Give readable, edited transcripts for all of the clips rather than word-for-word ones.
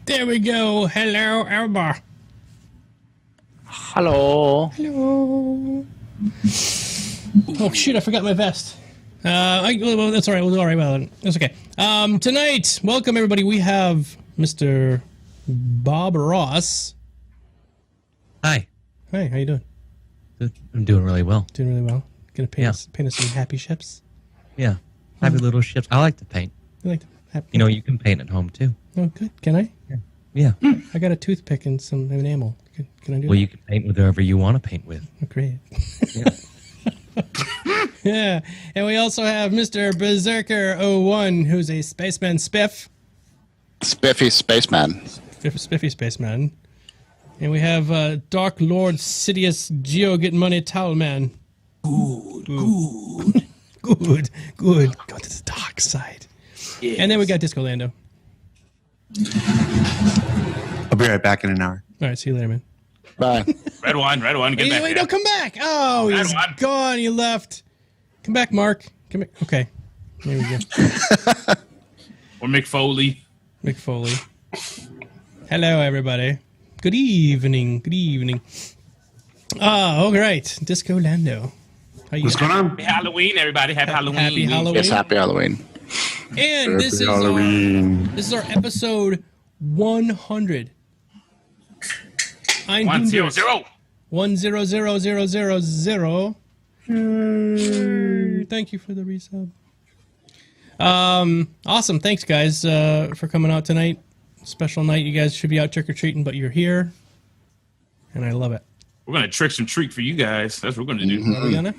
There we go. Hello, Elba. Hello. Hello. Oh, shoot, I forgot my vest. Well, that's all right. We'll do all right. Well, that's okay. Tonight, welcome, everybody. We have Mr. Bob Ross. Hi. Hi, how you doing? I'm doing really well. Doing really well. Gonna paint us some happy ships. Yeah. Happy little ships. I like to paint. You like to happy? You know, you can paint at home, too. Oh, good. Can I? Yeah. I got a toothpick and some enamel. Can I do Well, that? you can paint whatever you want to paint with. Oh, great. Yeah. Yeah. And we also have Mr. Berserker01, who's a spaceman spiff. Spiffy Spaceman. Spiffy spaceman. And we have Dark Lord Sidious Geo Get Money Towel Man. Good. Good. Go to the dark side. Yes. And then we got Disco Lando. I'll be right back in an hour. All right, see you later, man. Bye. Red one, get back. Wait, no, come back. Oh, he's gone. He left. Come back, Mark. Come back. Okay. There we go. Or Mick Foley. Hello, everybody. Good evening. All right. Disco Lando. What's going on? Happy Halloween, everybody. Happy Halloween. Happy Halloween. Yes, happy Halloween. And this is our episode 100. 100. 100,000. Thank you for the resub. Awesome. Thanks, guys, for coming out tonight. Special night. You guys should be out trick-or-treating, but you're here. And I love it. We're going to trick some treat for you guys. That's what we're going to do. Are we gonna?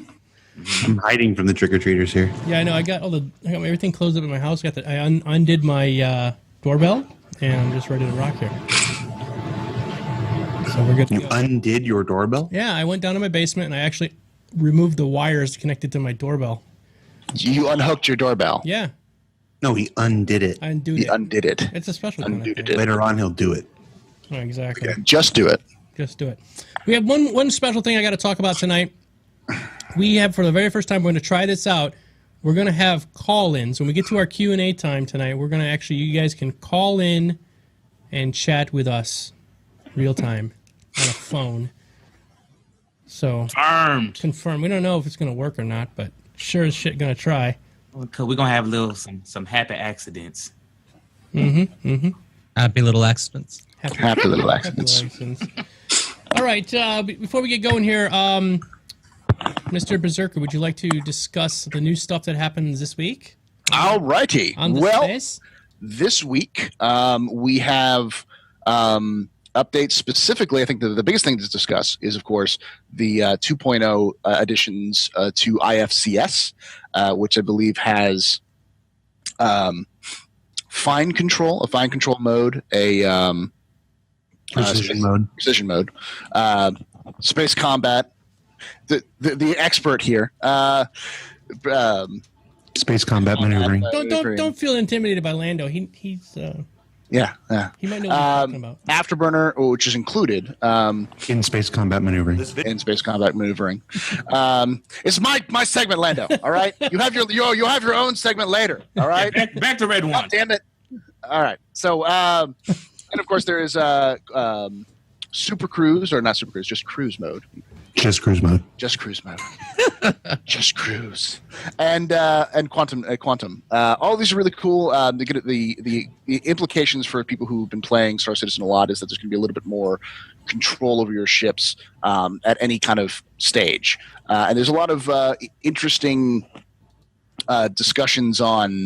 I'm hiding from the trick-or-treaters here. Yeah, I know. I got everything closed up in my house. I undid my doorbell, and I'm just ready to rock here. So we're good to You go. undid your doorbell? Yeah, I went down to my basement, and I actually removed the wires connected to my doorbell. You unhooked your doorbell. Yeah. No, he undid it. I undid He it. undid it. It's a special kind of thing. Undid it. Later on, he'll do it. Oh, exactly. Yeah, just do it. Just do it. We have one special thing I got to talk about tonight. We have, for the very first time, we're going to try this out. We're going to have call-ins. When we get to our Q&A time tonight, we're going to actually, you guys can call in and chat with us real time on a phone. So, confirmed. We don't know if it's going to work or not, but sure as shit going to try. We're going to have some happy accidents. Happy little accidents. Happy little accidents. All right, before we get going here, Mr. Berserker, would you like to discuss the new stuff that happens this week? All righty. Well, space? This week we have updates specifically. I think the biggest thing to discuss is, of course, the 2.0 additions to IFCS, which I believe has a fine control mode, Precision mode. Space combat. The expert here. Space combat maneuvering. Don't feel intimidated by Lando. He's yeah. He might know what he's talking about. Afterburner, which is included In space combat maneuvering. It's my segment, Lando. All right, you have your own segment later. All right, Back to Red one. God damn it. All right, so and of course there is Super Cruise, or not Super Cruise, just Cruise mode. Just cruise mode. Just cruise mode. Just cruise. And quantum. All these are really cool. The implications for people who've been playing Star Citizen a lot is that there's going to be a little bit more control over your ships at any kind of stage. And there's a lot of interesting discussions on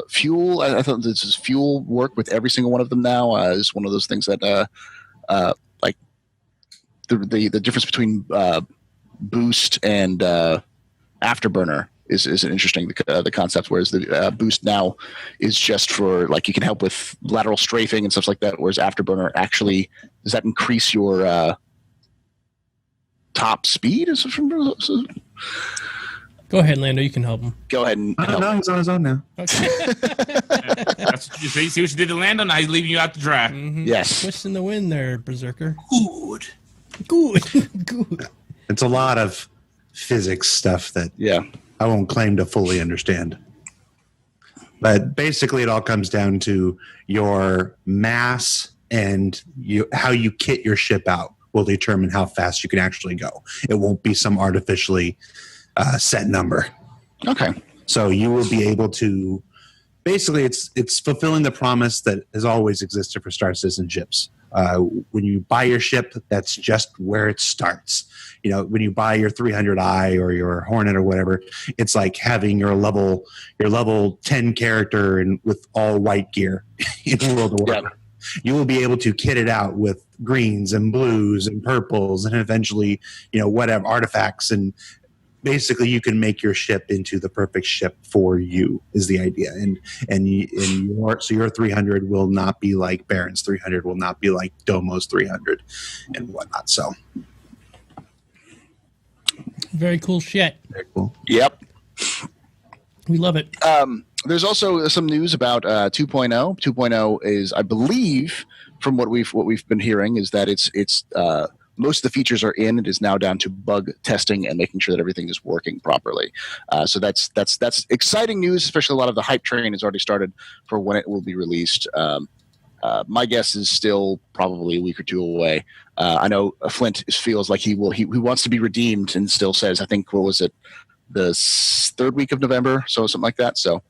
fuel. I thought this is fuel work with every single one of them now is one of those things that like the difference between boost and afterburner is interesting. The concept, whereas the boost now is just for, like, you can help with lateral strafing and stuff like that, whereas afterburner actually, does that increase your top speed? Go ahead, Lando. You can help him. Go ahead and help. No, he's on his own now. Okay. That's what you see what you did to Lando? Now he's leaving you out to dry. Mm-hmm. Yes. Twist in the wind there, Berserker. Good. It's a lot of physics stuff that Yeah. I won't claim to fully understand. But basically it all comes down to your mass and how you kit your ship out will determine how fast you can actually go. It won't be some artificially set number. Okay. So you will be able to basically it's fulfilling the promise that has always existed for Star Citizen ships. When you buy your ship, that's just where it starts. When you buy your 300i or your Hornet or whatever, it's like having your level 10 character and with all white gear in World of Warcraft. Yeah. You will be able to kit it out with greens and blues and purples and eventually, whatever artifacts, and basically you can make your ship into the perfect ship for you is the idea. So your 300 will not be like Baron's 300, will not be like Domo's 300 and whatnot. So very cool shit. Very cool. Yep. We love it. There's also some news about 2.0. 2.0 is, I believe, from what we've been hearing, is that it's most of the features are in. It is now down to bug testing and making sure that everything is working properly. So that's exciting news, especially a lot of the hype train has already started for when it will be released. My guess is still probably a week or two away. I know Flint feels like he wants to be redeemed and still says, I think, what was it, the third week of November, so something like that. So,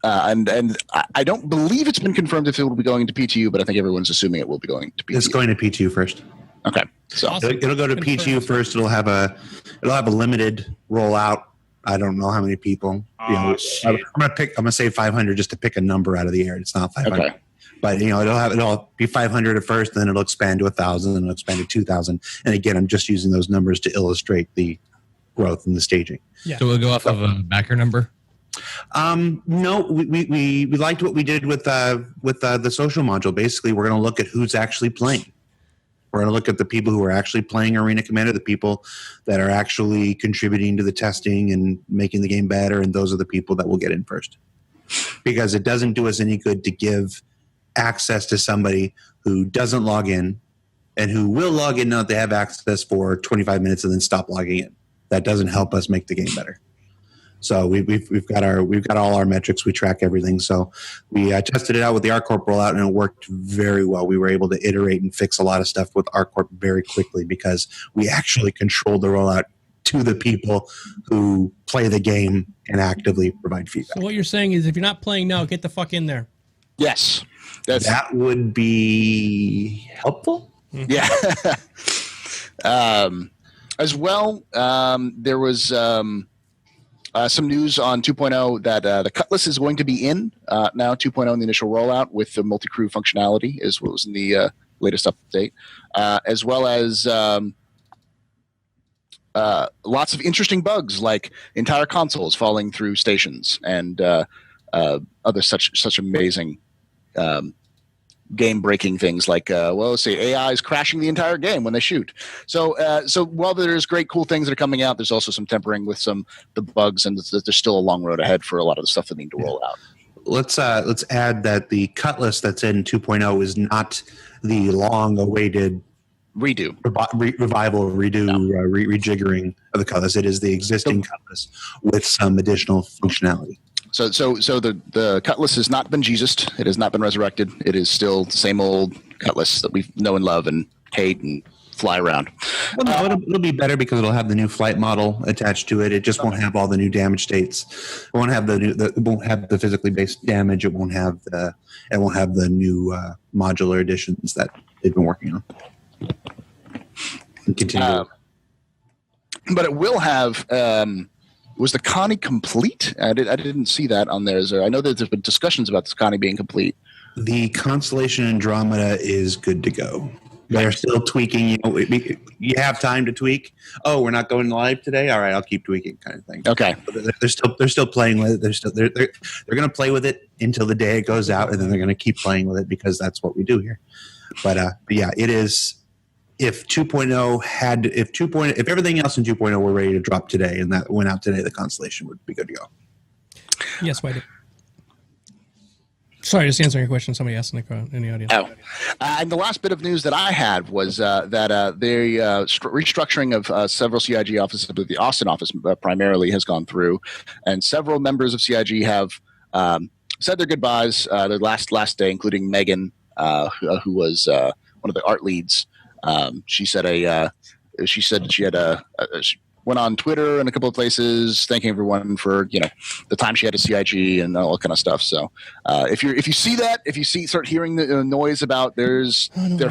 and I don't believe it's been confirmed if it will be going into PTU, but I think everyone's assuming it will be going to PTU. It's going to PTU first. Okay, so awesome. It'll go to PTU first. It'll have a limited rollout. I don't know how many people. Shit. I'm gonna say 500 just to pick a number out of the air. It's not 500. Okay. But it'll be 500 at first, and then it'll expand to 1,000, and it'll expand to 2,000. And again, I'm just using those numbers to illustrate the growth in the staging. Yeah. So we'll go off of a backer number. No, we liked what we did with the social module. Basically, we're going to look at who's actually playing. We're going to look at the people who are actually playing Arena Commander, the people that are actually contributing to the testing and making the game better, and those are the people that will get in first. Because it doesn't do us any good to give access to somebody who doesn't log in and who will log in now that they have access for 25 minutes and then stop logging in. That doesn't help us make the game better. So we've got all our metrics. We track everything. So we tested it out with the ArcCorp rollout, and it worked very well. We were able to iterate and fix a lot of stuff with ArcCorp very quickly because we actually controlled the rollout to the people who play the game and actively provide feedback. So what you're saying is, if you're not playing now, get the fuck in there. yes, That would be helpful. Yeah. As well, there was some news on 2.0 that the Cutlass is going to be in now. 2.0 in the initial rollout with the multi-crew functionality is what was in the latest update, as well as lots of interesting bugs like entire consoles falling through stations and other such amazing game-breaking things like, AI is crashing the entire game when they shoot. So while there's great, cool things that are coming out, there's also some tempering with the bugs, and there's still a long road ahead for a lot of the stuff that need to roll out. Let's add that the Cutlass that's in 2.0 is not the long-awaited Redo. rejiggering of the Cutlass. It is the existing Cutlass with some additional functionality. So the Cutlass has not been Jesused. It has not been resurrected. It is still the same old Cutlass that we know and love and hate and fly around. Well, no, it'll be better because it'll have the new flight model attached to it. It just won't have all the new damage states. It won't have it won't have the physically based damage. It won't have the new modular additions that they've been working on. Continue. But it will have. Was the Connie complete? I didn't see that on there. I know that there's been discussions about this Connie being complete. The Constellation Andromeda is good to go. They're still tweaking. You have time to tweak. Oh, we're not going live today. All right, I'll keep tweaking, kind of thing. Okay. They're still playing with it. They're going to play with it until the day it goes out, and then they're going to keep playing with it because that's what we do here. But yeah, it is. If 2.0 if everything else in 2.0 were ready to drop today and that went out today, the Constellation would be good to go. Yes, why did? Sorry, just answering your question. Somebody asked in the audience. Oh, and the last bit of news that I had was that the restructuring of several CIG offices, but the Austin office primarily has gone through, and several members of CIG have said their goodbyes. Their last day, including Megan, who was one of the art leads. She said she had she went on Twitter and a couple of places thanking everyone for the time she had at CIG and all that kind of stuff. So if you see that, start hearing the noise about they're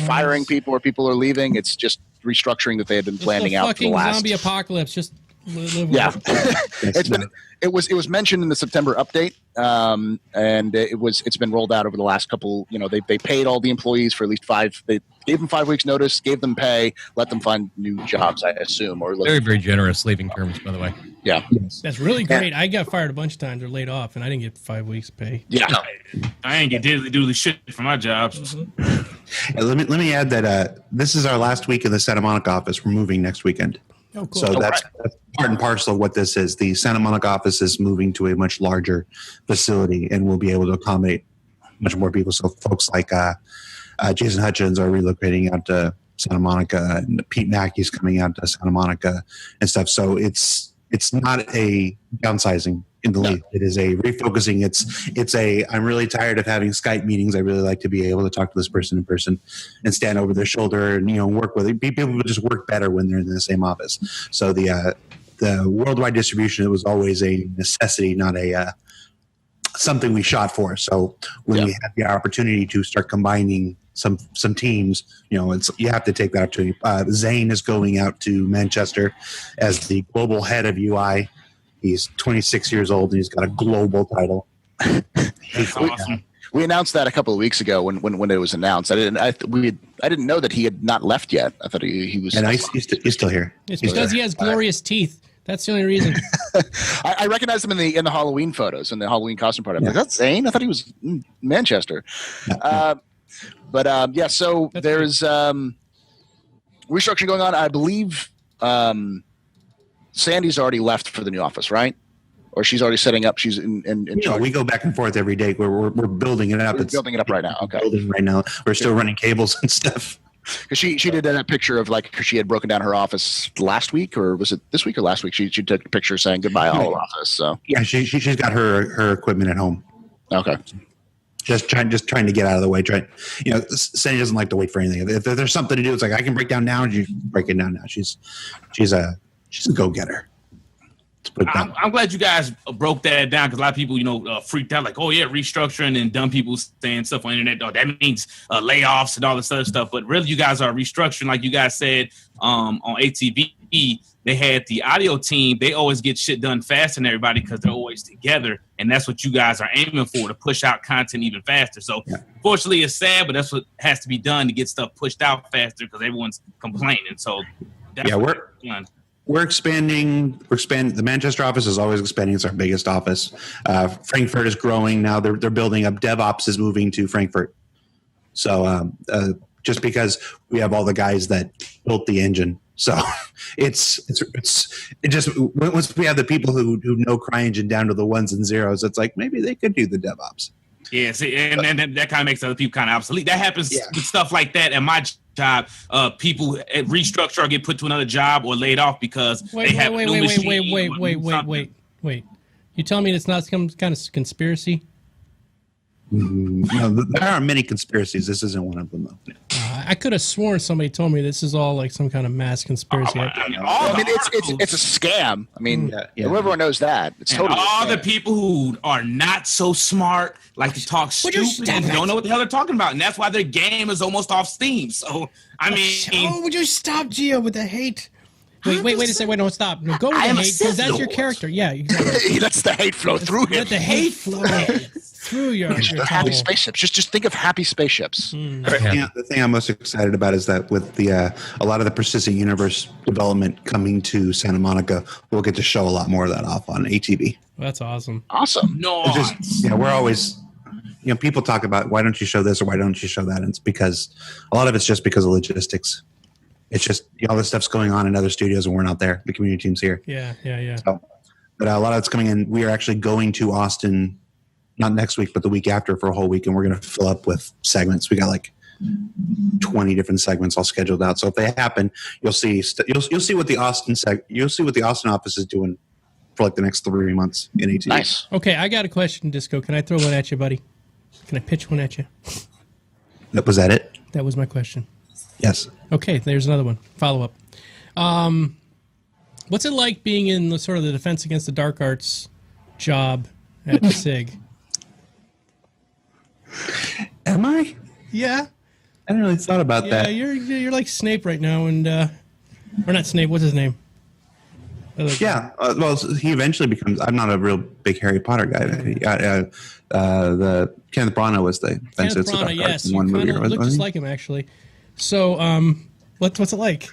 firing people or people are leaving, it's just restructuring that they had been planning out for the last zombie apocalypse. Just live yeah. with It was mentioned in the September update, and it's been rolled out over the last couple. They paid all the employees for at least 5. They gave them 5 weeks notice, gave them pay, let them find new jobs. I assume, or Very, very generous leaving terms, by the way. yeah, That's really great. I got fired a bunch of times or laid off, and I didn't get 5 weeks pay. yeah. I ain't get diddly shit for my jobs. Let me add that this is our last week in the Santa Monica office. We're moving next weekend. Oh, cool. So that's part and parcel of what this is. The Santa Monica office is moving to a much larger facility, and we'll be able to accommodate much more people. So folks like Jason Hutchins are relocating out to Santa Monica, and Pete Mackey's coming out to Santa Monica and stuff. So it's not a downsizing in the least. It is a refocusing. It's a I'm really tired of having Skype meetings. I really like to be able to talk to this person in person and stand over their shoulder and work with it. People just work better when they're in the same office. So the worldwide distribution, it was always a necessity, not a something we shot for. So when we had the opportunity to start combining some teams, you have to take that opportunity. Zane is going out to Manchester as the global head of UI. He's 26 years old and he's got a global title. That's awesome. We announced that a couple of weeks ago when it was announced. I didn't know that he had not left yet. I thought he was. And he's still here. It's because he has glorious teeth. That's the only reason. I recognized him in the Halloween photos, in the Halloween costume party. I'm like, that's Zane? I thought he was in Manchester. So there's restructuring going on. I believe Sandy's already left for the new office, right? Or she's already setting up. She's in charge. We go back and forth every day. We're building it up. We're building it up right now. Okay. Building right now. We're still running cables and stuff. Because she did that picture of she had broken down her office last week, or was it this week or last week? She took a picture saying goodbye to all office. So yeah, she's got her equipment at home. Okay. Just trying to get out of the way. Sandy doesn't like to wait for anything. If there's something to do, it's like I can break down now. And you break it down now. She's a go-getter. I'm glad you guys broke that down, because a lot of people, freaked out like, oh yeah, restructuring, and dumb people saying stuff on the internet. Oh, that means layoffs and all this other stuff. But really, you guys are restructuring, like you guys said on ATV. They had the audio team. They always get shit done faster than everybody because they're always together, and that's what you guys are aiming for, to push out content even faster. So, fortunately, it's sad, but that's what has to be done to get stuff pushed out faster because everyone's complaining. So, we're expanding. The Manchester office is always expanding. It's our biggest office. Frankfurt is growing now. They're building up. DevOps is moving to Frankfurt. So just because we have all the guys that built the engine, so it's just once we have the people who know CryEngine down to the ones and zeros, it's like maybe they could do the DevOps. Yeah, see, and that kind of makes other people kind of obsolete. That happens with stuff like that at my job. People restructure or get put to another job or laid off because they have new machine. Wait. You telling me it's not some kind of conspiracy? No, there are many conspiracies. This isn't one of them, though. I could have sworn somebody told me this is all like some kind of mass conspiracy. It's a scam. I mean, everyone knows that. It's totally all the people who are not so smart, like to talk stupid and don't know what the hell they're talking about, and that's why their game is almost off Steam. So I mean, would you stop, Gio, with the hate? Wait a second. Wait, no, stop. No, go with the hate, because that's your character. Yeah, exactly. He lets the hate flow through him. Let the hate flow through your happy spaceships. Just think of happy spaceships. The thing I'm most excited about is that with a lot of the persistent universe development coming to Santa Monica, we'll get to show a lot more of that off on ATV. That's awesome. Awesome. We're always, people talk about why don't you show this or why don't you show that, and it's because a lot of it's just because of logistics. It's just all this stuff's going on in other studios and we're not there. The community team's here. Yeah. So, but a lot of it's coming in. We are actually going to Austin, not next week, but the week after for a whole week, and we're going to fill up with segments. We got like 20 different segments all scheduled out. So if they happen, you'll see what the Austin office is doing for like the next 3 months in ATV. Nice. Okay, I got a question, Disco. Can I throw one at you, buddy? Can I pitch one at you? Was that it? That was my question. Yes. Okay, there's another one. Follow up. What's it like being in the sort of the Defense Against the Dark Arts job at SIG? Am I? Yeah. I hadn't really thought about Yeah, that. you're like Snape right now, and or not Snape. What's his name? Yeah. Well, he eventually becomes. I'm not a real big Harry Potter guy. The Kenneth Branagh was the Defense Against the Dark Arts yes, in you one movie. kind of look just like him actually. So, what's it like?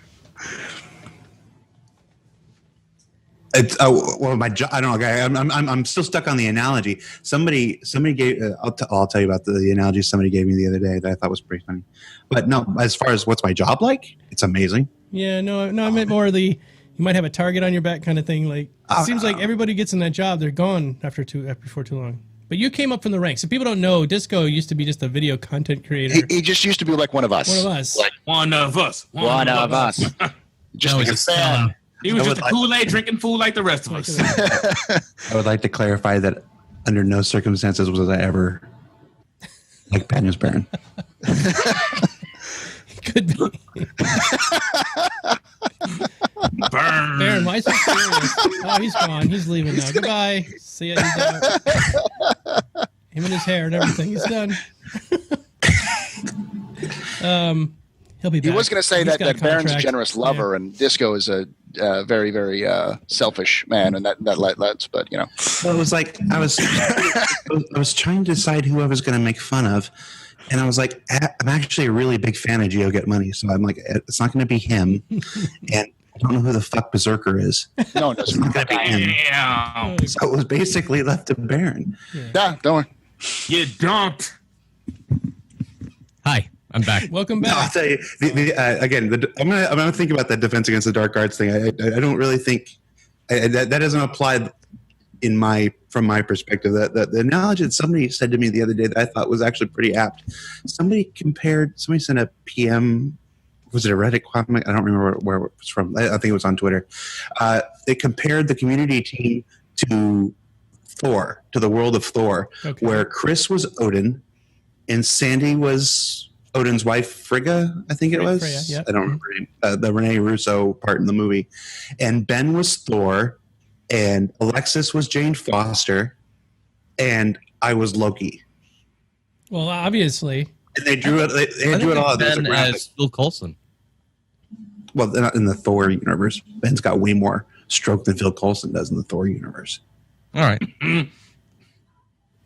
It's well, my job. I don't know. Okay, I'm still stuck on the analogy. Somebody gave. I'll tell you about the analogy somebody gave me the other day that I thought was pretty funny. But no, as far as what's my job like, it's amazing. Yeah, no, I meant more of the you might have a target on your back kind of thing. Like it seems like everybody gets in that job, they're gone before too long. But you came up from the ranks. If people don't know, Disco used to be just a video content creator. He just used to be like one of us. One of us. Like One of us. one of us. Just like a fan. He was just a Kool-Aid drinking fool like the rest of us. I would like to clarify that under no circumstances was I ever like Banyas Baron. Could be. Burn. Baron, why so serious? Oh, he's gone. He's leaving now. Goodbye. See ya. He's out. Him and his hair and everything. He's done. He'll be back. He was going to say He's that got a Baron's a contract. generous lover and Disco is a very, very selfish man, and that lets. But you know, Well, it was like I was trying to decide who I was going to make fun of, and I was like, I'm actually a really big fan of Geo Get Money, so I'm like, it's not going to be him, and I don't know who the fuck Berserker is. no, it It's doesn't. not going to be him. Damn. So it was basically left to Baron. Yeah, don't worry. You don't. Hi, I'm back. Welcome No, I'll back. tell you again. I'm gonna think about that Defense Against the Dark Arts thing. I don't really think that doesn't apply from my perspective. That the analogy that somebody said to me the other day that I thought was actually pretty apt. Somebody sent a PM. Was it a Reddit comment? I don't remember where it was from. I think it was on Twitter. They compared the community team to Thor, to the world of Thor, Okay. where Chris was Odin and Sandy was Odin's wife, Frigga, I think it was. Freya, yep. I don't remember her name. The Rene Russo part in the movie. And Ben was Thor, and Alexis was Jane Foster, and I was Loki. Well, obviously. And they drew it. They drew it all. There's a Ben graphic. as Phil Coulson. Well, they're not in the Thor universe. Ben's got way more stroke than Phil Coulson does in the Thor universe. All right.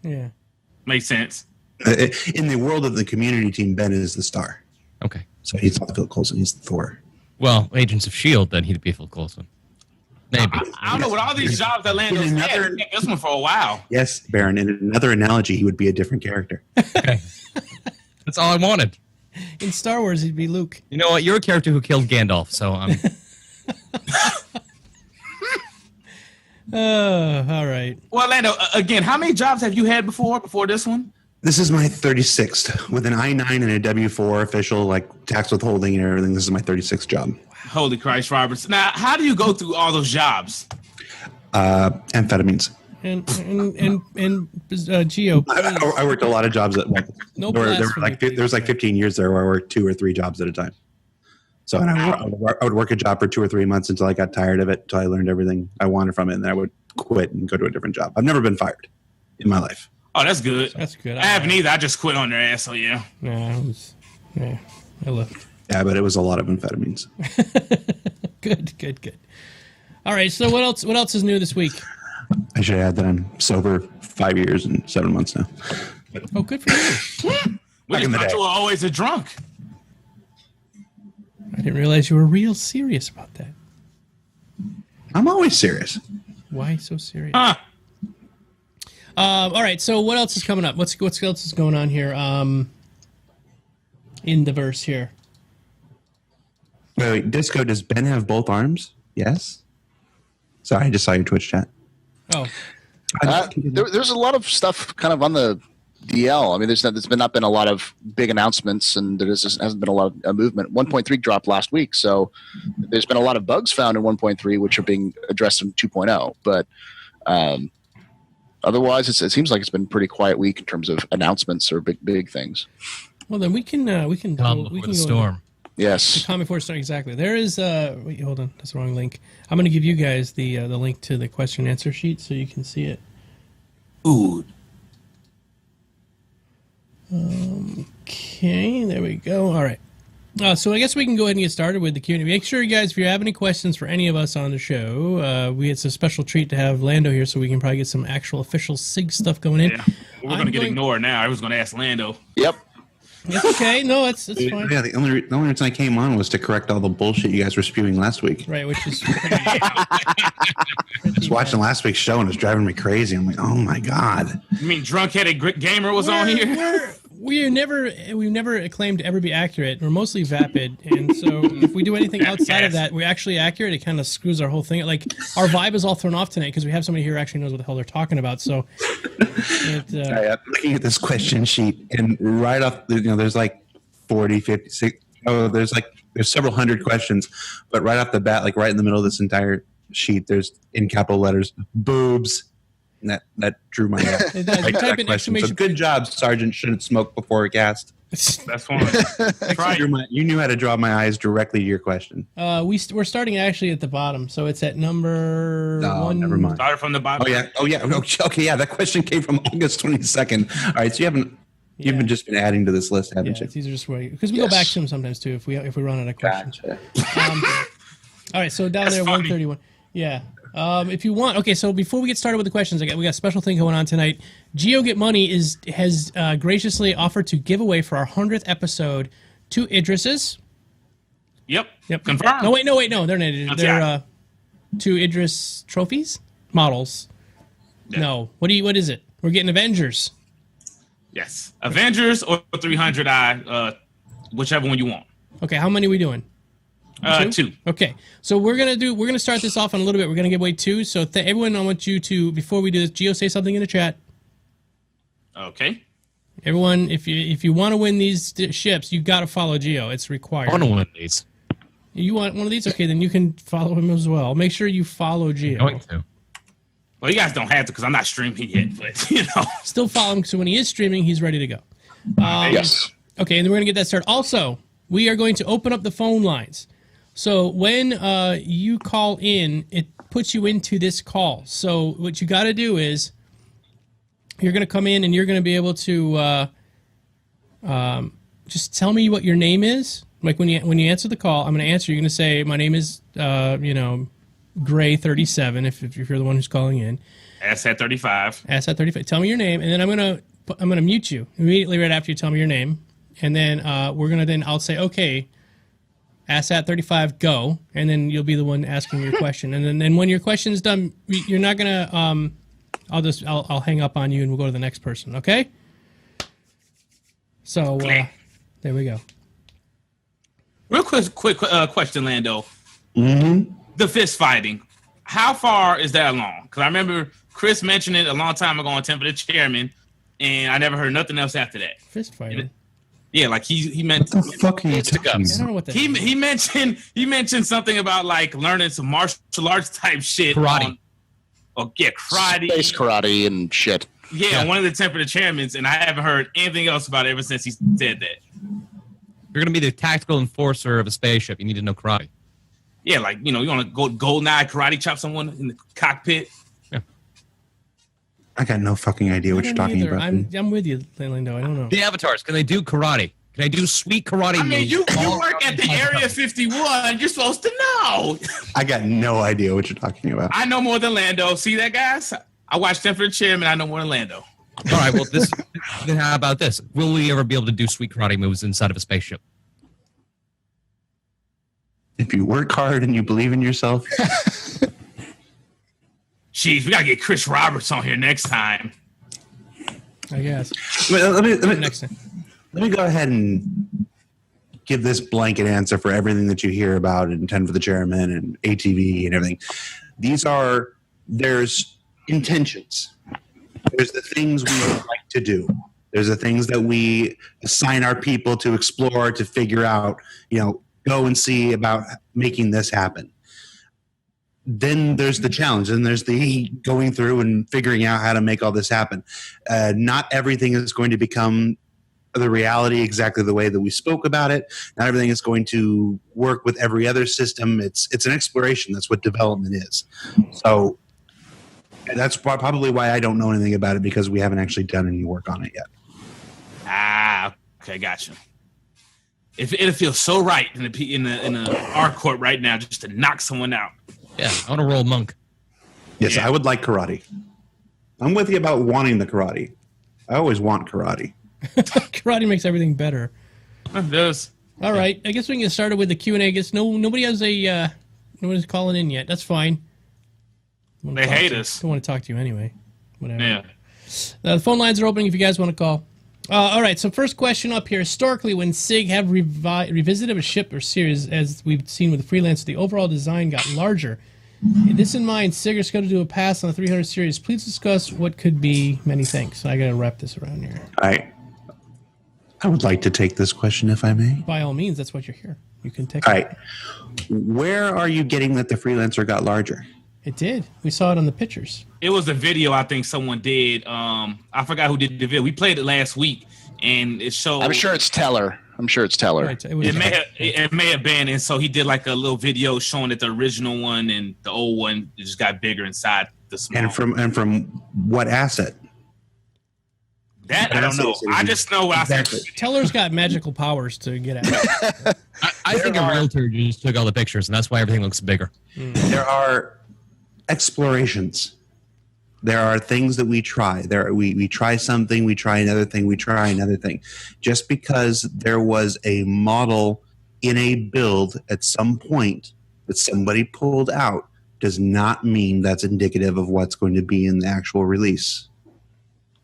Yeah. Makes sense. In the world of the community team, Ben is the star. Okay. So he's not Phil Coulson. He's the Thor. Well, Agents of S.H.I.E.L.D., then he'd be Phil Coulson. Maybe. I don't know, with all these jobs that Lando's In had, another- he had this one for a while. Yes, Baron. In another analogy, he would be a different character. Okay. That's all I wanted. In Star Wars, he'd be Luke. You know what? You're a character who killed Gandalf, so I'm... All right. Well, Lando, again, how many jobs have you had before this one? This is my 36th with an I-9 and a W-4 official, like tax withholding and everything. This is my 36th job. Holy Christ, Roberts. Now, how do you go through all those jobs? Amphetamines. And Geo. I worked a lot of jobs at like No there blasphemy. was like 15 years there where I worked 2 or 3 jobs at a time. So and I would work a job for 2 or 3 months until I got tired of it, until I learned everything I wanted from it, and then I would quit and go to a different job. I've never been fired in my life. Oh, that's good. That's good. I haven't either. I just quit on their ass, so yeah. Yeah, I left. Yeah, but it was a lot of amphetamines. Good. All right. So what else? What else is new this week? I should add that I'm sober 5 years and 7 months now. Oh, good for you. We Back just in the thought day. you were always a drunk. I didn't realize you were real serious about that. I'm always serious. Why so serious? Huh. All right. So what else is coming up? What else is going on here? In the verse here. Wait, Disco, does Ben have both arms? Yes. Sorry, I just saw your Twitch chat. Oh, There's a lot of stuff kind of on the DL. I mean, there's not been a lot of big announcements, and there hasn't been a lot of movement. 1.3 dropped last week, so there's been a lot of bugs found in 1.3, which are being addressed in 2.0. But otherwise, it seems like it's been a pretty quiet week in terms of announcements or big things. Well, then we can Calm before the storm. Yes. The comment for start exactly. There is wait, hold on, that's the wrong link. I'm going to give you guys the link to the question and answer sheet so you can see it. Ooh. Okay, there we go. All right. So I guess we can go ahead and get started with the Q&A. Make sure, you guys, if you have any questions for any of us on the show, it's a special treat to have Lando here, so we can probably get some actual official SIG stuff going in. Yeah. We're going to get ignored now. I was going to ask Lando. Yep. That's okay. No, it's fine. Yeah, the only reason I came on was to correct all the bullshit you guys were spewing last week. Right, which is I was watching last week's show and it was driving me crazy. I'm like, oh my god. You mean drunk-headed gamer was on here? We've never claimed to ever be accurate. We're mostly vapid, and so if we do anything outside of that, we're actually accurate. It kind of screws our whole thing. Like our vibe is all thrown off tonight because we have somebody here who actually knows what the hell they're talking about. So, I'm looking at this question sheet, and right off, there's like 40, 50, 60. Oh, there's several hundred questions, but right off the bat, like right in the middle of this entire sheet, there's in capital letters boobs. And that drew my eye. It does. You type in exclamation so good job, Sergeant. Shouldn't smoke before a cast. That's fine. Right. You knew how to draw my eyes directly to your question. We're starting actually at the bottom, so it's at number one. Never mind. Started from the bottom. Oh yeah. Okay, yeah. That question came from August 22nd. All right, so you've just been adding to this list, haven't you? These are just because we go back to them sometimes too if we run out of questions. Gotcha. All right, so down That's there, funny. 131. Yeah. If you want, okay. So before we get started with the questions, we got a special thing going on tonight. Geo Get Money has graciously offered to give away for our 100th episode 2 Idrises. Yep. No, Confirmed. no. They're not. They're 2 Idris trophies models. Yeah. No. What is it? We're getting Avengers. Yes. Avengers or 300i, whichever one you want. Okay. How many are we doing? 2. Okay, so we're gonna start this off in a little bit. We're gonna give away 2. So everyone, I want you to, before we do this, Gio, say something in the chat. Okay. Everyone, if you want to win these ships, you got to follow Gio. It's required. I want to win these. You want one of these? Okay, then you can follow him as well. Make sure you follow Gio. Going to. Well, you guys don't have to because I'm not streaming yet, but Still follow him, so when he is streaming, he's ready to go. Yes. Okay, and then we're gonna get that started. Also, we are going to open up the phone lines. So when you call in, it puts you into this call. So what you got to do is you're going to come in and you're going to be able to just tell me what your name is. Like when you answer the call, I'm going to answer. You're going to say, my name is, Gray 37 if you're the one who's calling in. Asset 35. Asset 35. Tell me your name, and then I'm going to mute you immediately right after you tell me your name. And then I'll say, okay, Assat 35, go, and then you'll be the one asking your question. And then when your question's done, you're not gonna. I'll hang up on you, and we'll go to the next person. Okay. So there we go. Real quick question, Lando. Mm-hmm. The fist fighting. How far is that along? Because I remember Chris mentioned it a long time ago on Temp of the Chairman, and I never heard nothing else after that. Fist fighting. Yeah, like he meant. What the fuck are you talking I don't about? know what that. He mentioned something about like learning some martial arts type shit. Karate. Karate. Space karate and shit. Yeah, one of the Temp of the Chairmans, and I haven't heard anything else about it ever since he said that. You're going to be the tactical enforcer of a spaceship. You need to know karate. Yeah, like, you want to go golden eye karate chop someone in the cockpit. I got no fucking idea what you're talking about. I'm with you, Lando. I don't know. The avatars, can they do karate? Can I do sweet karate? I mean, moves you all work around at the the Area 51. You're supposed to know. I got no idea what you're talking about. I know more than Lando. See that, guys? I watched Temp of the Chairman. I know more than Lando. All right, well, then how about this? Will we ever be able to do sweet karate moves inside of a spaceship? If you work hard and you believe in yourself. Jeez, we got to get Chris Roberts on here next time. I guess. Let Next time. me go ahead and give this blanket answer for everything that you hear about in 10 for the Chairman and ATV and everything. There's intentions. There's the things we would like to do. There's the things that we assign our people to explore, to figure out, go and see about making this happen. Then there's the challenge, and there's the going through and figuring out how to make all this happen. Not everything is going to become the reality exactly the way that we spoke about it. Not everything is going to work with every other system. It's an exploration. That's what development is. So that's probably why I don't know anything about it, because we haven't actually done any work on it yet. Okay, gotcha. It feels so right in the art court right now just to knock someone out. Yeah, I want to roll monk. Yes, Yeah. I would like karate. I'm with you about wanting the karate. I always want karate. Karate makes everything better. It does. All right, I guess we can get started with the Q&A. I guess nobody's calling in yet. That's fine. They hate us. Don't want to talk to you anyway. Whatever. Yeah. The phone lines are opening if you guys want to call. All right, so first question up here. Historically, when SIG have revisited a ship or series, as we've seen with the Freelancer, the overall design got larger. With this in mind, SIG are scheduled to do a pass on the 300 series. Please discuss what could be. Many thanks. I got to wrap this around here. I would like to take this question, if I may. By all means, that's what you're here. You can take All it. right. Where are you getting that the Freelancer got larger? It did. We saw it on the pictures. It was a video I think someone did. I forgot who did the video. We played it last week, and it showed. I'm sure it's Teller. Right, It may have been, and so he did like a little video showing that the original one and the old one just got bigger inside the small. And from what asset? That I don't know. I just know what Exactly. I think. Teller's got magical powers to get at. I think a realtor just took all the pictures, and that's why everything looks bigger. There are explorations. There are things that we try. We try something, we try another thing, we try another thing. Just because there was a model in a build at some point that somebody pulled out does not mean that's indicative of what's going to be in the actual release.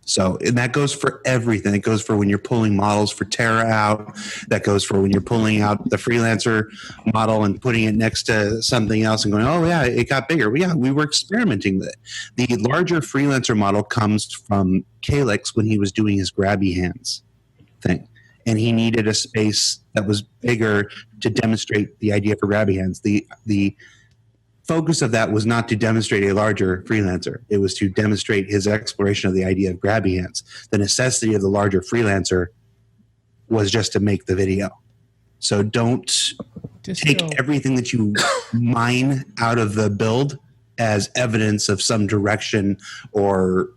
So, and that goes for everything. It goes for when you're pulling models for Terra out. That goes for when you're pulling out the Freelancer model and putting it next to something else and going, oh, yeah, it got bigger. Yeah, we were experimenting with it. The larger Freelancer model comes from Calyx when he was doing his grabby hands thing. And he needed a space that was bigger to demonstrate the idea for grabby hands. The focus of that was not to demonstrate a larger Freelancer. It was to demonstrate his exploration of the idea of grabby hands. The necessity of the larger Freelancer was just to make the video. So don't take everything that you mine out of the build as evidence of some direction or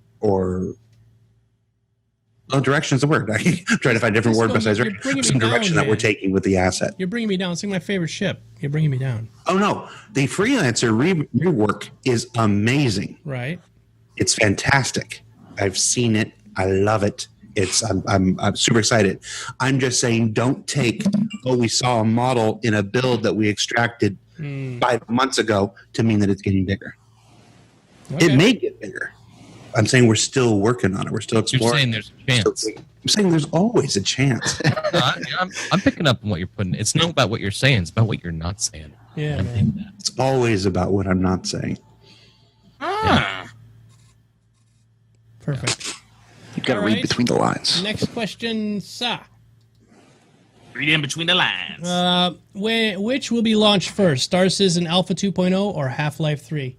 well, direction is a word. I'm trying to find a different word besides some direction that we're taking with the asset. You're bringing me down. It's like my favorite ship. You're bringing me down. Oh, no. The Freelancer rework is amazing. Right. It's fantastic. I've seen it. I love it. I'm super excited. I'm just saying don't take, we saw a model in a build that we extracted 5 months ago to mean that it's getting bigger. Okay. It may get bigger. I'm saying we're still working on it. We're still exploring. You're saying there's a chance. I'm saying there's always a chance. I'm picking up on what you're putting. It's not about what you're saying. It's about what you're not saying. Yeah, man. It's always about what I'm not saying. Ah. Perfect. You've got to read between the lines. Next question, Sa. Read in between the lines. Which will be launched first, Star Citizen Alpha 2.0 or Half-Life 3?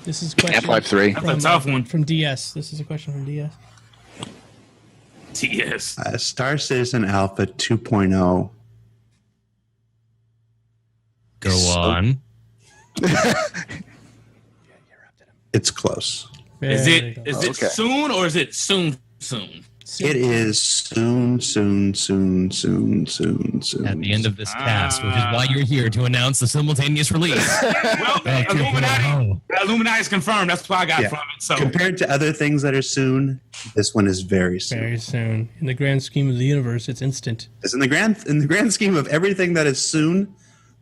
This is a question. Half-Life 3. That's a tough one. From DS. This is a question from DS. TS. Star Citizen Alpha 2.0. Go on. It's close. Is it soon or is it soon? It is soon. At the end of this cast, which is why you're here to announce the simultaneous release. Well, Illuminati is confirmed. That's what I got from it. So compared to other things that are soon, this one is very soon. Very soon. In the grand scheme of the universe, it's instant. It's in the grand scheme of everything that is soon.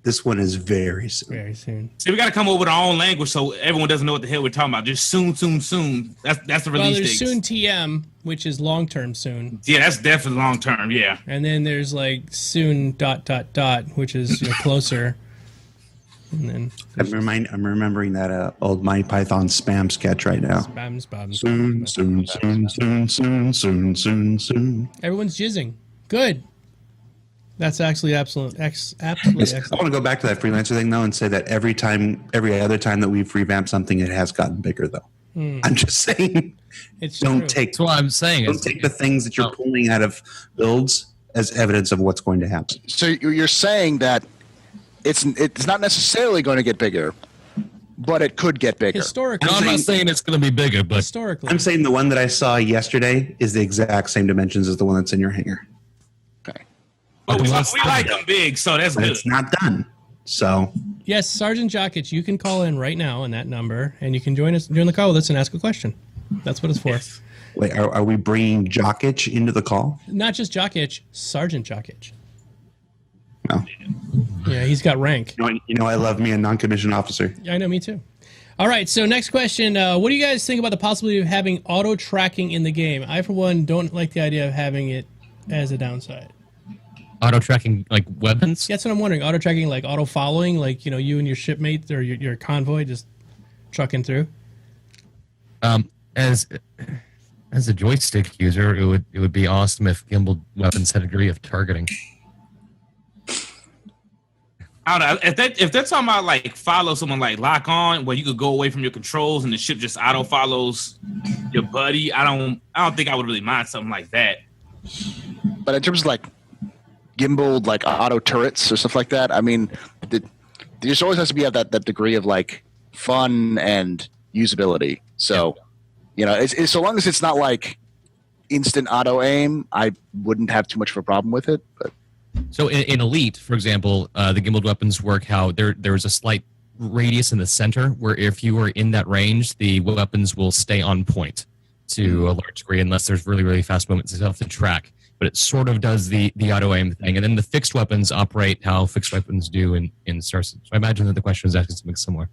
This one is very soon. Very soon. See, we got to come up with our own language so everyone doesn't know what the hell we're talking about. Just soon. That's the release date. Well, there's soon TM, which is long term soon. Yeah, that's definitely long term. Yeah. And then there's like soon ... which is closer. And then I'm remembering that old Monty Python spam sketch right now. spam. Soon. Everyone's jizzing. Good. That's actually absolutely Yes. excellent. I want to go back to that freelancer thing though and say that every other time that we've revamped something, it has gotten bigger though. I'm just saying, It's don't true. take That's what I'm saying. don't take the things that you're pulling out of builds as evidence of what's going to happen. So you're saying that it's not necessarily going to get bigger, but it could get bigger. Historically. No, I'm not saying it's going to be bigger, but Historically. I'm saying the one that I saw yesterday is the exact same dimensions as the one that's in your hangar. Okay. But we let's- like them big, so that's But good. it's not done. So Yes, Sergeant Jockich, you can call in right now on that number, and you can join the call with us and ask a question. That's what it's for. wait, are we bringing Jockich into the call? Not just Jockich, Sergeant Jockich. No. Yeah, he's got rank. You know, I love me a non-commissioned officer. I know, me too. All right, so next question. What do you guys think about the possibility of having auto-tracking in the game? I, for one, don't like the idea of having it as a downside. auto tracking like weapons. That's what I'm wondering. Auto-tracking, like auto-following, like, you and your shipmate or your convoy just trucking through? As a joystick user, it would be awesome if gimbal weapons had a degree of targeting. I don't know if they're talking about like follow someone like lock on, where you could go away from your controls and the ship just auto follows your buddy. I don't think I would really mind something like that. But in terms of like gimbal, like auto turrets or stuff like that, I mean, there just always has to be that degree of like fun and usability. So, it's so long as it's not like instant auto aim, I wouldn't have too much of a problem with it. But So in Elite, for example, the gimbaled weapons work how there's a slight radius in the center where if you are in that range, the weapons will stay on point to a large degree unless there's really, really fast movements and stuff to track. But it sort of does the auto aim thing. And then the fixed weapons operate how fixed weapons do in Star Citizen. So I imagine that the question is asking something similar.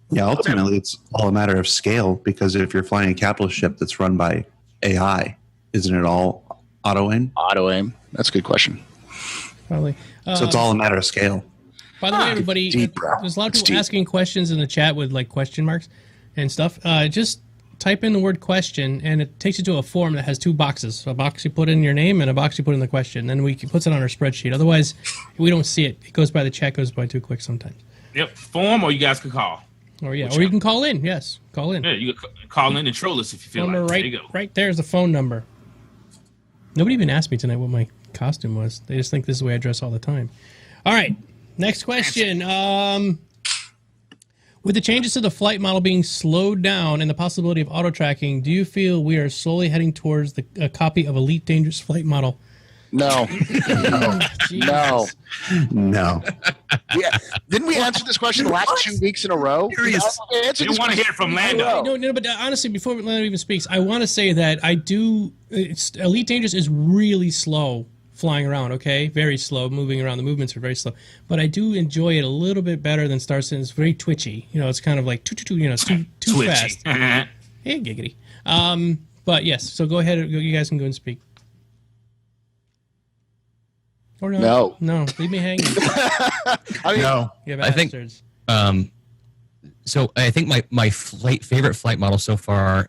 Yeah, ultimately, it's all a matter of scale because if you're flying a capitalist ship that's run by AI, isn't it all auto aim? auto aim, that's a good question. Probably. So it's all a matter of scale. By the way, everybody, deep, bro. there's a lot of It's people deep. asking questions in the chat with like question marks and stuff. Just type in the word question, and it takes you to a form that has two boxes. A box you put in your name and a box you put in the question. Then puts it on our spreadsheet. Otherwise, we don't see it. It goes by the chat, goes by too quick sometimes. Yep, form or you guys could call. Or you can call in. Yes, call in. Yeah, you could call in and troll us if you feel Phone number like. There you go. right there's the phone number. Nobody even asked me tonight what my costume was. They just think this is the way I dress all the time. All right, next question. With the changes to the flight model being slowed down and the possibility of auto tracking, do you feel we are slowly heading towards a copy of Elite Dangerous flight model? No, no. No. Yeah, didn't we answer this question the last 2 weeks in a row? Serious. You want to hear it from Lando. No, but honestly, before Lando even speaks, I want to say that I do. Elite Dangerous is really slow flying around. Okay, very slow moving around. The movements are very slow, but I do enjoy it a little bit better than Star Citizen. It's very twitchy. It's kind of like it's too fast. Hey, giggity. But yes, so go ahead. You guys can go and speak. Or not. No, leave me hanging. I mean, No. You I think- bastards. So I think my favorite flight model so far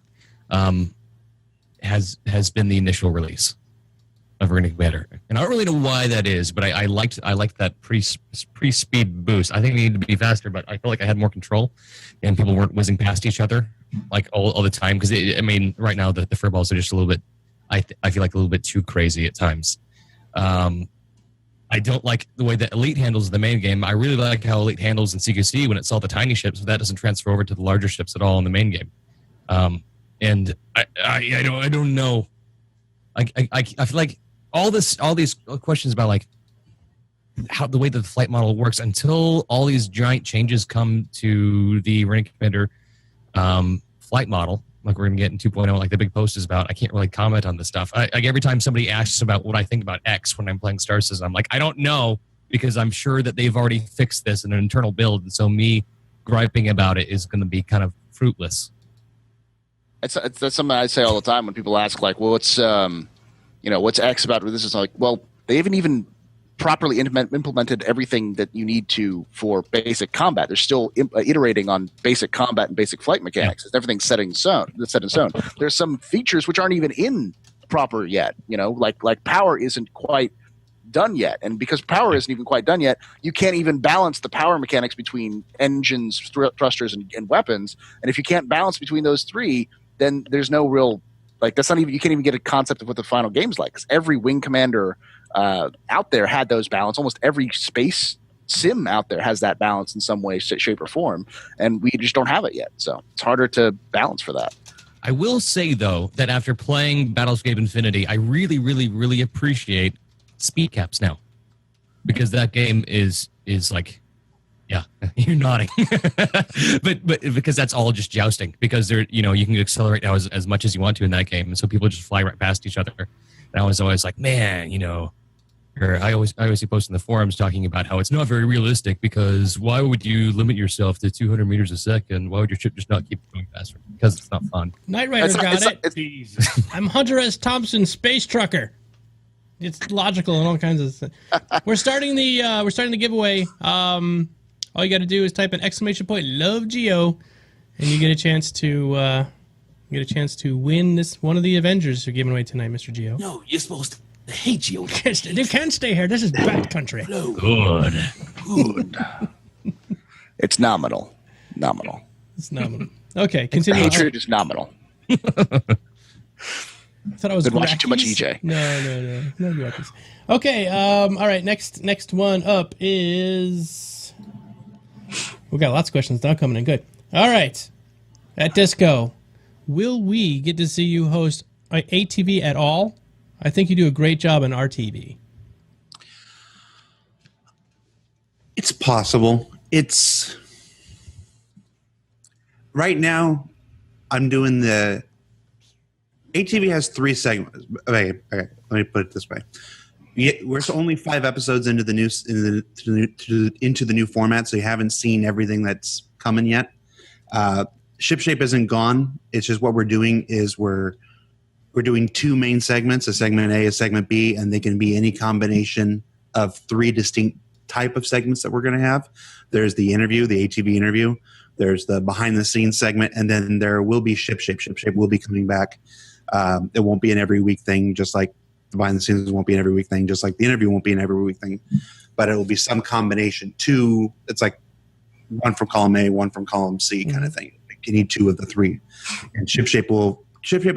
has been the initial release of Running Commander, and I don't really know why that is, but I liked that pre-speed boost. I think it needed to be faster, but I felt like I had more control, and people weren't whizzing past each other like all the time. Because right now the furballs are just a little bit. I feel like a little bit too crazy at times. I don't like the way that Elite handles the main game. I really like how Elite handles in CQC when it's all the tiny ships, but that doesn't transfer over to the larger ships at all in the main game. And I don't know. I feel like all these questions about like how the way that the flight model works until all these giant changes come to the Running Commander flight model, like we're going to get in 2.0, like the big post is about. I can't really comment on this stuff. Like every time somebody asks about what I think about X when I'm playing Star Citizen, I'm like, I don't know, because I'm sure that they've already fixed this in an internal build, and so me griping about it is going to be kind of fruitless. that's something I say all the time when people ask, like, well, what's X about this? It's like, well, they haven't even properly implemented everything that you need to for basic combat. They're still iterating on basic combat and basic flight mechanics. Everything's set in stone. There's some features which aren't even in proper yet. Like power isn't quite done yet, and because power isn't even quite done yet, you can't even balance the power mechanics between engines, thrusters, and weapons. And if you can't balance between those three, then there's no real that's not even, you can't even get a concept of what the final game's like. 'Cause every wing commander out there had those balance. Almost every space sim out there has that balance in some way, shape, or form, and we just don't have it yet. So it's harder to balance for that. I will say though that after playing Battlescape Infinity, I really, really, really appreciate speed caps now, because that game is like, yeah, you're nodding, but because that's all just jousting, because you can accelerate now as much as you want to in that game, and so people just fly right past each other. And I was always like, man, I always see posts in the forums talking about how it's not very realistic, because why would you limit yourself to 200 meters a second? Why would your ship just not keep going faster? Because it's not fun. Knight Rider got it. I'm Hunter S. Thompson, space trucker. It's logical and all kinds of stuff. We're starting the giveaway. All you got to do is type an exclamation point "Love Geo," and you get a chance to win this one of the Avengers you're giving away tonight, Mr. Geo. No, you're supposed to hate Geo. They can't stay here. This is bad country. Good. It's nominal. It's nominal. Okay, continue. Hatred is nominal. I thought I was been watching too much EJ. No Iraqis. Okay, all right. Next one up is we got lots of questions now coming in. Good. All right, at Disco, will we get to see you host ATV at all? I think you do a great job on RTV. It's possible. It's right now. I'm doing the. ATV has 3 segments. Okay, let me put it this way. We're only 5 episodes into the new format, so you haven't seen everything that's coming yet. Ship Shape isn't gone. It's just what we're doing is we're doing 2 main segments, a segment A, a segment B, and they can be any combination of 3 distinct type of segments that we're going to have. There's the interview, the ATV interview. There's the behind the scenes segment, and then there will be Ship Shape. Ship Shape will be coming back. It won't be an every week thing, just like the behind the scenes won't be an every week thing, just like the interview won't be an every week thing, but it will be some combination. 2, it's like 1 from column A, 1 from column C kind of thing. You need 2 of the 3. And Ship Shape will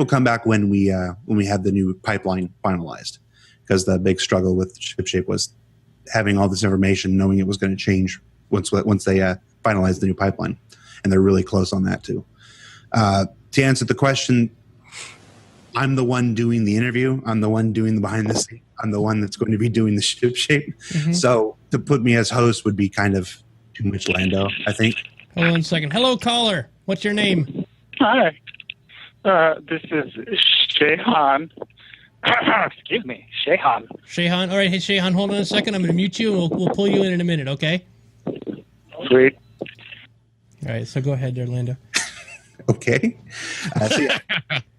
come back when we have the new pipeline finalized, because the big struggle with Ship Shape was having all this information, knowing it was going to change once they finalize the new pipeline, and they're really close on that too. To answer the question, I'm the one doing the interview. I'm the one doing the behind the scenes. I'm the one that's going to be doing the Ship Shape. Mm-hmm. So to put me as host would be kind of too much Lando, I think. Hold on a second. Hello, caller. What's your name? Hi. This is Shehan. Excuse me, Shehan. Shehan. All right, hey, Shehan, hold on a second. I'm going to mute you, and we'll pull you in a minute, okay? Sweet. All right, so go ahead there, Lando. Okay.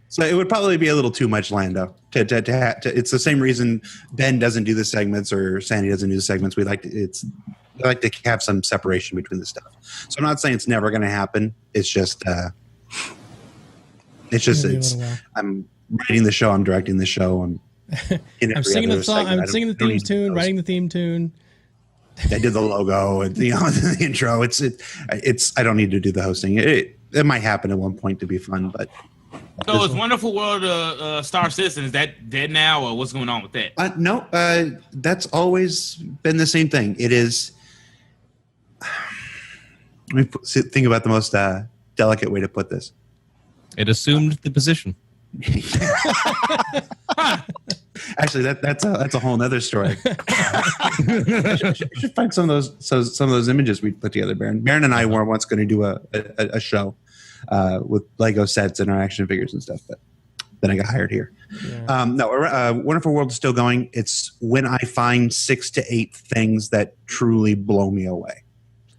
So it would probably be a little too much Lando. It's the same reason Ben doesn't do the segments or Sandy doesn't do the segments. We like to have some separation between the stuff. So I'm not saying it's never going to happen. It's just I'm writing the show. I'm directing the show. I'm singing the song. I'm singing the theme tune. Writing the theme tune. I did the logo and the intro. It's. I don't need to do the hosting. It might happen at one point to be fun, but. So is Wonderful World Star Citizen, is that dead now, or what's going on with that? No, that's always been the same thing. It is. Let me think about the most delicate way to put this. It assumed the position. Actually, that's a whole nother story. I should find some of those images we put together. Baron and I were once going to do a show with Lego sets and our action figures and stuff, but then I got hired here. Yeah. Wonderful World is still going. It's when I find 6 to 8 things that truly blow me away.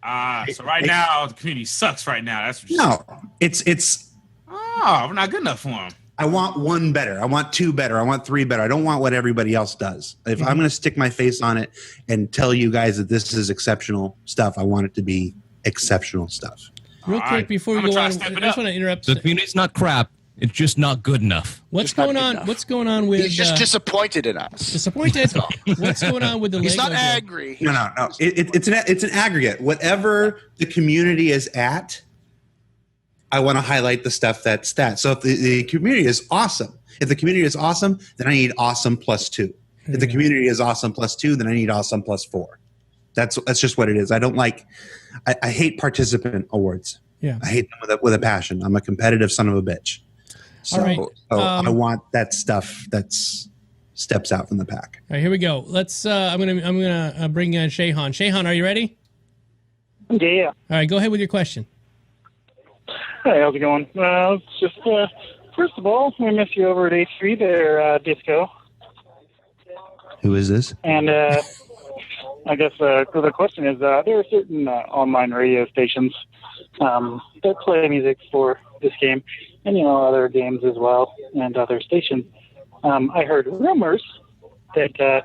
So now the community sucks right now. That's what no. It's. Oh, we're not good enough for them. I want one better. I want two better. I want three better. I don't want what everybody else does. If I'm going to stick my face on it and tell you guys that this is exceptional stuff, I want it to be exceptional stuff. Real quick before we go on, I just want to interrupt. The community's not crap. It's just not good enough. What's going on? What's going on with? He's just disappointed in us. Disappointed. What's going on with the? He's Lego not angry. No. It's an aggregate. Whatever the community is at, I want to highlight the stuff that's that. So if the community is awesome, then I need awesome +2. If the community is awesome +2, then I need awesome +4. That's just what it is. I don't like. I hate participant awards. Yeah, I hate them with a passion. I'm a competitive son of a bitch. So, all right. I want that stuff that's steps out from the pack. All right, here we go. Let's. I'm gonna bring Shayhan. Shayhan, are you ready? Yeah. All right, go ahead with your question. Hey, how's it going? It's just first of all, we miss you over at H3 there, Disco. Who is this? And I guess the question is, there are certain online radio stations that play music for this game, and other games as well, and other stations. I heard rumors that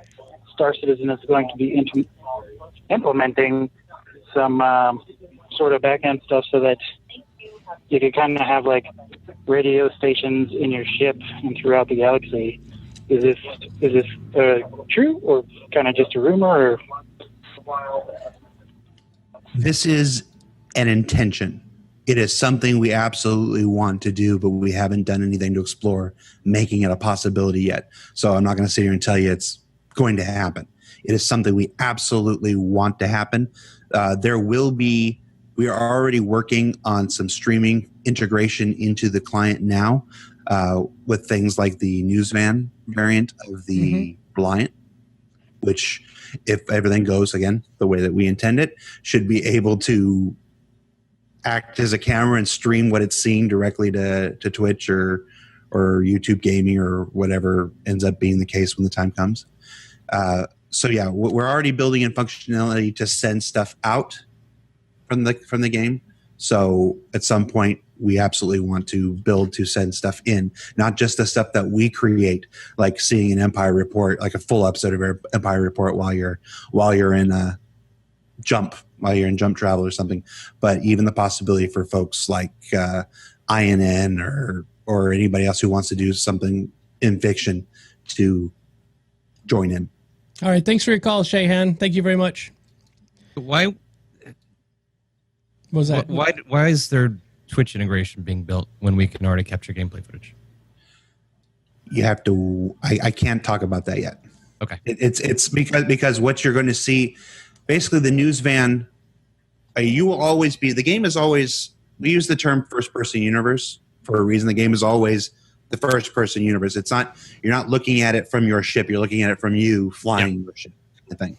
Star Citizen is going to be implementing some sort of back-end stuff so that you could kind of have like radio stations in your ship and throughout the galaxy. Is this true, or kind of just a rumor? Or? This is an intention. It is something we absolutely want to do, but we haven't done anything to explore making it a possibility yet. So I'm not going to sit here and tell you it's going to happen. It is something we absolutely want to happen. We are already working on some streaming integration into the client now with things like the Newsvan variant of the Reliant, which, if everything goes, again, the way that we intend it, should be able to act as a camera and stream what it's seeing directly to Twitch or YouTube gaming or whatever ends up being the case when the time comes. So yeah, we're already building in functionality to send stuff out from the game. So at some point, we absolutely want to build to send stuff in, not just the stuff that we create, like seeing an Empire Report, like a full episode of Empire Report while you're in jump travel or something, but even the possibility for folks like INN or anybody else who wants to do something in fiction to join in. All right, thanks for your call, Shayhan. Thank you very much. Why was that? Why is there Twitch integration being built when we can already capture gameplay footage? You have to. I can't talk about that yet. Okay. It's because what you're going to see, basically, the Newsvan. You will always be. The game is always. We use the term first-person universe for a reason. The game is always the first-person universe. It's not. You're not looking at it from your ship. You're looking at it from you flying your ship. The thing.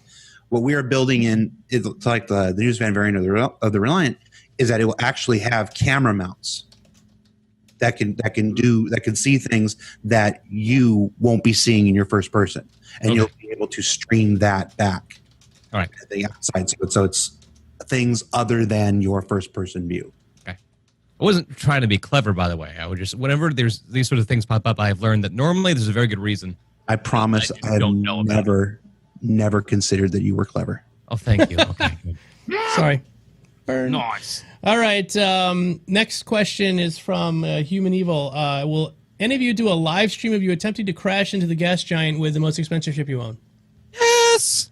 What we are building in, it's like the Newsvan variant of the Reliant, is that it will actually have camera mounts that can see things that you won't be seeing in your first person, and you'll be able to stream that back. All right, at the outside, so it's things other than your first person view. Okay, I wasn't trying to be clever, by the way. I would just, whenever there's these sort of things pop up, I've learned that normally there's a very good reason. I promise I've never considered that you were clever. Oh, thank you. Okay. Sorry. Burn. Nice. All right. Next question is from Human Evil. Will any of you do a live stream of you attempting to crash into the gas giant with the most expensive ship you own? Yes.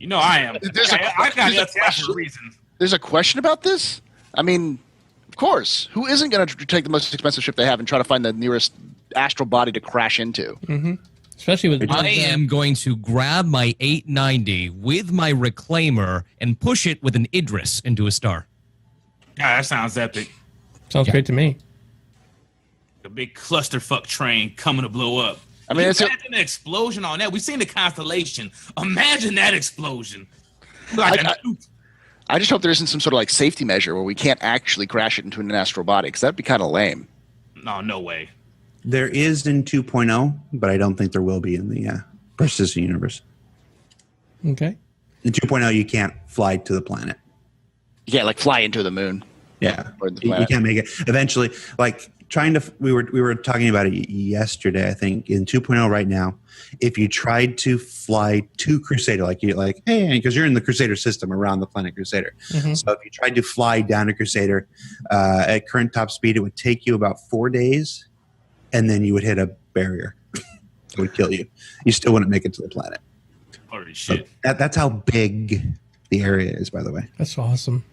I am. I got that for a reason. There's a question about this? I mean, of course. Who isn't going to take the most expensive ship they have and try to find the nearest astral body to crash into? Mm-hmm. Especially with I am going to grab my 890 with my reclaimer and push it with an Idris into a star. Yeah, that sounds epic. Sounds great to me. The big clusterfuck train coming to blow up. I mean, imagine an explosion on that. We've seen the constellation. Imagine that explosion. I just hope there isn't some sort of like safety measure where we can't actually crash it into an astral body, because that'd be kind of lame. No way. There is in 2.0, but I don't think there will be in the persistent universe. Okay. In 2.0, you can't fly to the planet. You can't like fly into the moon. Yeah. Or the you can't make it. Eventually, like we were talking about it yesterday. I think in 2.0 right now, if you tried to fly to Crusader, hey, because you're in the Crusader system around the planet Crusader. Mhm. So if you tried to fly down to Crusader at current top speed, it would take you about 4 days, and then you would hit a barrier. It would kill you. You still wouldn't make it to the planet. Holy shit! That's how big the area is, by the way. That's awesome.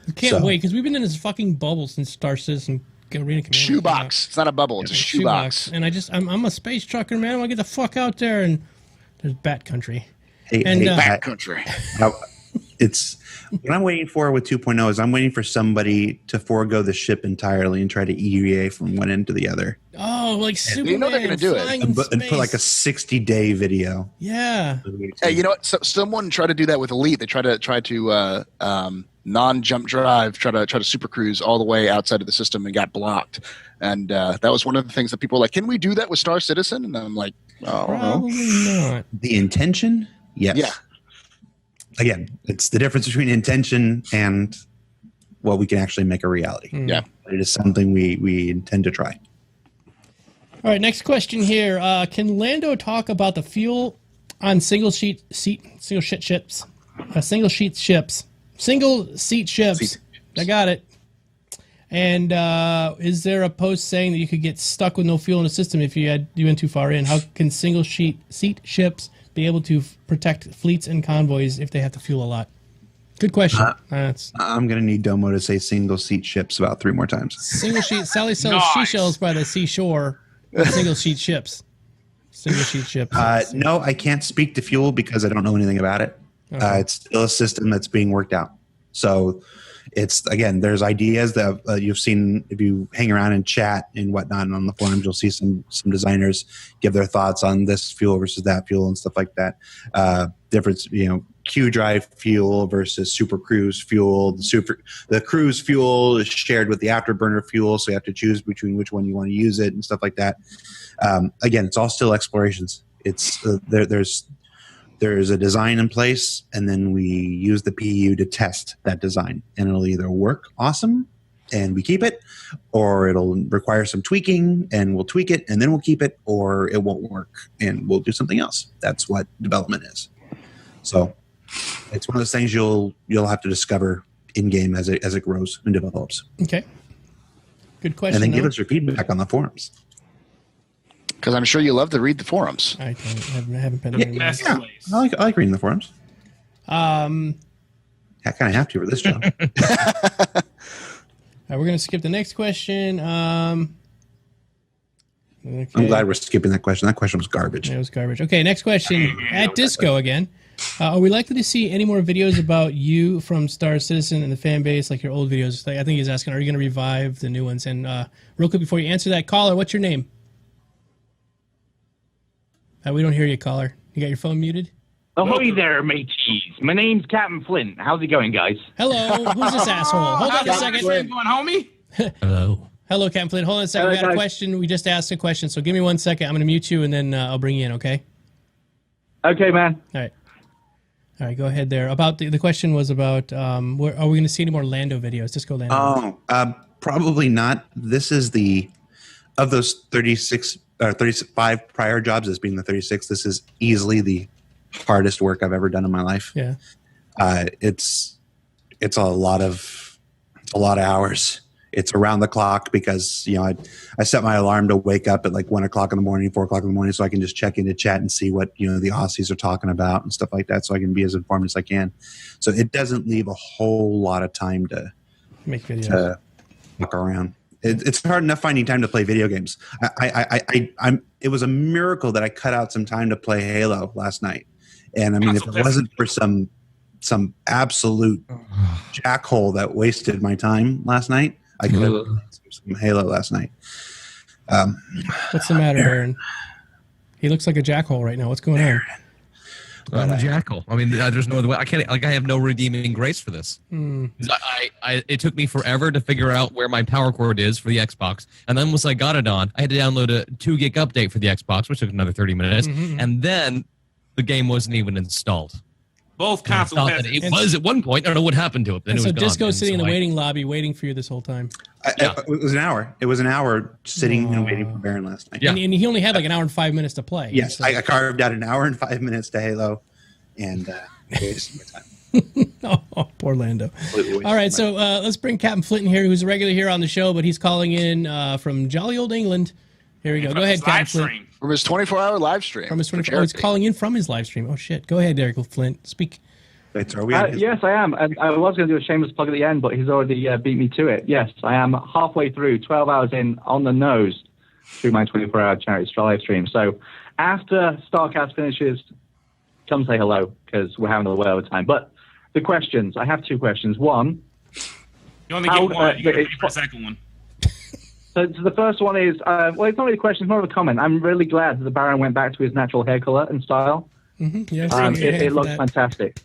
I can't wait because we've been in this fucking bubble since Star Citizen Arena Commander. Shoebox. It's not a bubble. It's a shoebox. And I'm a space trucker, man. I want to get the fuck out there, and there's Bat Country. Hey, And, Back country. It's what I'm waiting for with 2.0 is I'm waiting for somebody to forego the ship entirely and try to EUA from one end to the other. Oh, like Superman. you know they're gonna do it. flying in And put space. like a 60-day video. Yeah. Hey, you know what? So, someone tried to do that with Elite. They tried to non-jump drive, try to super cruise all the way outside of the system and got blocked. And that was one of the things that people were like, can we do that with Star Citizen? And I'm like, oh, no. Probably not. The intention, yes. Yeah. Again, it's the difference between intention and what we can actually make a reality. Yeah. It is something we intend to try. All right, next question here. Can Lando talk about the fuel on single seat ships? Single seat ships. I got it. And is there a post saying that you could get stuck with no fuel in the system if you went too far in? How can single seat ships be able to protect fleets and convoys if they have to fuel a lot? Good question. I'm going to need Domo to say single seat ships about 3 more times. Single sheet. Sally sells seashells by the seashore. Single sheet ships. Single sheet ships. No, I can't speak to fuel because I don't know anything about it. Okay. It's still a system that's being worked out. So it's, again, there's ideas that you've seen if you hang around and chat and whatnot and on the forums, you'll see some designers give their thoughts on this fuel versus that fuel and stuff like that. Difference, Q drive fuel versus super cruise fuel. The cruise fuel is shared with the afterburner fuel, so you have to choose between which one you want to use it and stuff like that. Again, it's all still explorations. It's there's a design in place, and then we use the PU to test that design, and it'll either work awesome and we keep it, or it'll require some tweaking and we'll tweak it and then we'll keep it, or it won't work and we'll do something else. That's what development is. So it's one of those things you'll have to discover in game as it grows and develops. Okay. Good question. And then give us your feedback on the forums. Because I'm sure you love to read the forums. I haven't been there. Best Yeah, place. I like reading the forums. All I kind of have to for this job. right, we're going to skip the next question. Okay. I'm glad we're skipping that question. That question was garbage. It was garbage. Okay, next question. At Disco again. Are we likely to see any more videos about you from Star Citizen and the fan base, like your old videos? I think he's asking, are you going to revive the new ones? And real quick before you answer that, caller, what's your name? We don't hear you, caller. You got your phone muted? Ahoy there, mateys. My name's Captain Flint. How's it going, guys? Hello. Who's this asshole? Hold on a second. Going, homie? Hello. Hello, Captain Flint. Hold on a second. We got a question. We just asked a question, so give me 1 second. I'm going to mute you, and then I'll bring you in, okay? Okay, man. All right, go ahead there. About the question was about are we going to see any more Lando videos? Disco Lando. Probably not. This is of those 35 prior jobs as being the 36. This is easily the hardest work I've ever done in my life. Yeah. It's a lot of hours. It's around the clock because I set my alarm to wake up at like 1 o'clock in the morning, 4 o'clock in the morning, so I can just check into chat and see what the Aussies are talking about and stuff like that, so I can be as informed as I can. So it doesn't leave a whole lot of time to Make videos. to walk around. It's hard enough finding time to play video games. It was a miracle that I cut out some time to play Halo last night, and I mean, if it wasn't for some absolute jackhole that wasted my time last night, I could have played some Halo last night. What's the matter, Aaron? He looks like a jackhole right now. What's going on? I'm a jackal. I mean, there's no other way. I can't. I have no redeeming grace for this. It took me forever to figure out where my power cord is for the Xbox, and then once I got it on, I had to download a 2 gig update for the Xbox, which took another 30 minutes, and then the game wasn't even installed. Both I consoles thought has that it was at one point. I don't know what happened to it. Then And it so was gone. Disco's And sitting in the so waiting lobby waiting for you this whole time. It was an hour. It was an hour sitting and waiting for Baron last night. Yeah. And he only had like an hour and 5 minutes to play. Yes, So- I carved out an hour and 5 minutes to Halo, and wasted my time. Oh, poor Lando. Completely wasted All right, my so let's bring Captain Flint in here, who's a regular here on the show, but he's calling in from jolly old England. Here we go. Go ahead, Captain Live Flint. stream. From his 24-hour live stream. From his for 24 oh, he's charity. calling in from his live stream. Oh, shit. Go ahead, Derek Flint. Speak. Wait, so are we on his- Yes, I am. And I was going to do a shameless plug at the end, but he's already beat me to it. Yes, I am halfway through, 12 hours in, on the nose, through my 24-hour charity live stream. So after StarCast finishes, come say hello, because we're having a whale of a time. But the questions, I have two questions. One, You only How, get one. You get it's- the second one. so the first one is, well, it's not really a question, it's more of a comment. I'm really glad that the Baron went back to his natural hair color and style. Yes, It looks fantastic.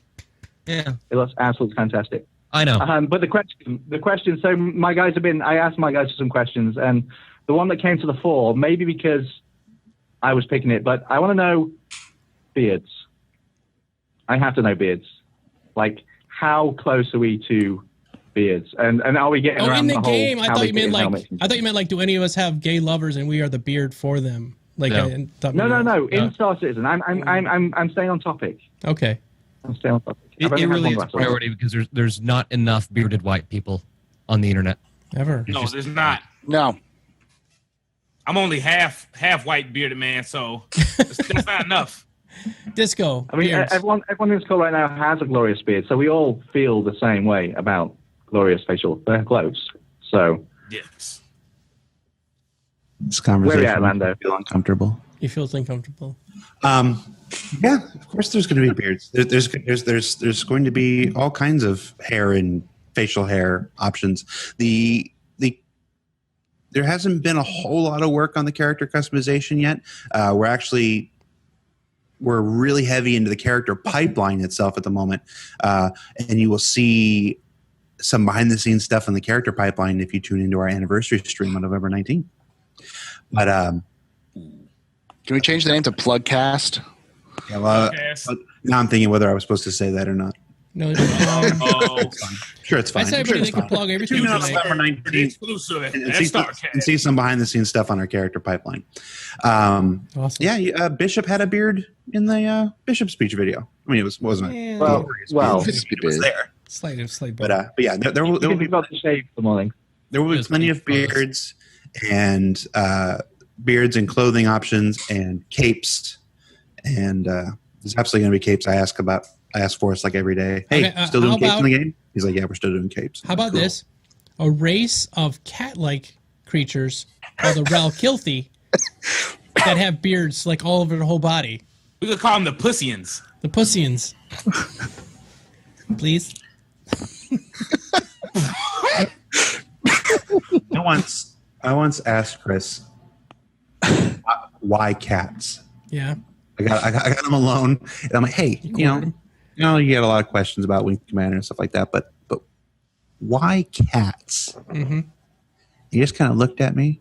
Yeah, It looks absolutely fantastic. I know. But the question. So my guys I asked my guys for some questions, and the one that came to the fore, maybe because I was picking it, but I want to know beards. I have to know beards. Like, how close are we to beards? And are we getting Oh, around in the the whole game, I how thought they you fit meant in like helmets and I thought you meant like, do any of us have gay lovers and we are the beard for them? Like, No. I thought No. maybe- In Star Citizen, I'm staying on topic. Okay. I'm staying on topic. It, I've only it had really one is a glass of priority because there's not enough bearded white people on the internet. Ever. No, there's not. No. I'm only half white bearded man, so that's not enough. Disco. I mean, beards. everyone in this call right now has a glorious beard, so we all feel the same way about glorious facial clothes. So, Yes. This conversation Where are you at, Lando? makes me feel uncomfortable. He feels uncomfortable. Yeah, of course. There's going to be beards. There's going to be all kinds of hair and facial hair options. There hasn't been a whole lot of work on the character customization yet. We're really heavy into the character pipeline itself at the moment, and you will see some behind the scenes stuff in the character pipeline if you tune into our anniversary stream on November 19th. But Can we change the name to Plugcast? yeah, well, Yes. now I'm thinking whether I was supposed to say that or not. No, Oh, Sure, it's fine. I say I'm sure everybody it's they can fine. plug everything Tune in on tonight. November 19th exclusive. and That's see, StarCast. and see some behind the scenes stuff on our character pipeline. Awesome. Yeah, Bishop had a beard in the Bishop speech video. I mean, it wasn't. Yeah. Well, it was there. Slight. But yeah, there you will can be be about to shave for the morning. Just plenty of keep beards and clothing options and capes, and there's absolutely going to be capes. I ask Forrest like every day. Hey, Okay, still doing how capes in the about- game? He's like, yeah, we're still doing capes. How about Cool. this? A race of cat-like creatures called the Ralkilthi that have beards like all over their whole body. We could call them the Pussians. The Pussians. Please. I once asked Chris, why cats? Yeah. I got him alone, and I'm like, hey, cornered him. you get a lot of questions about Wing Commander and stuff like that, but why cats? Mm-hmm. He just kind of looked at me,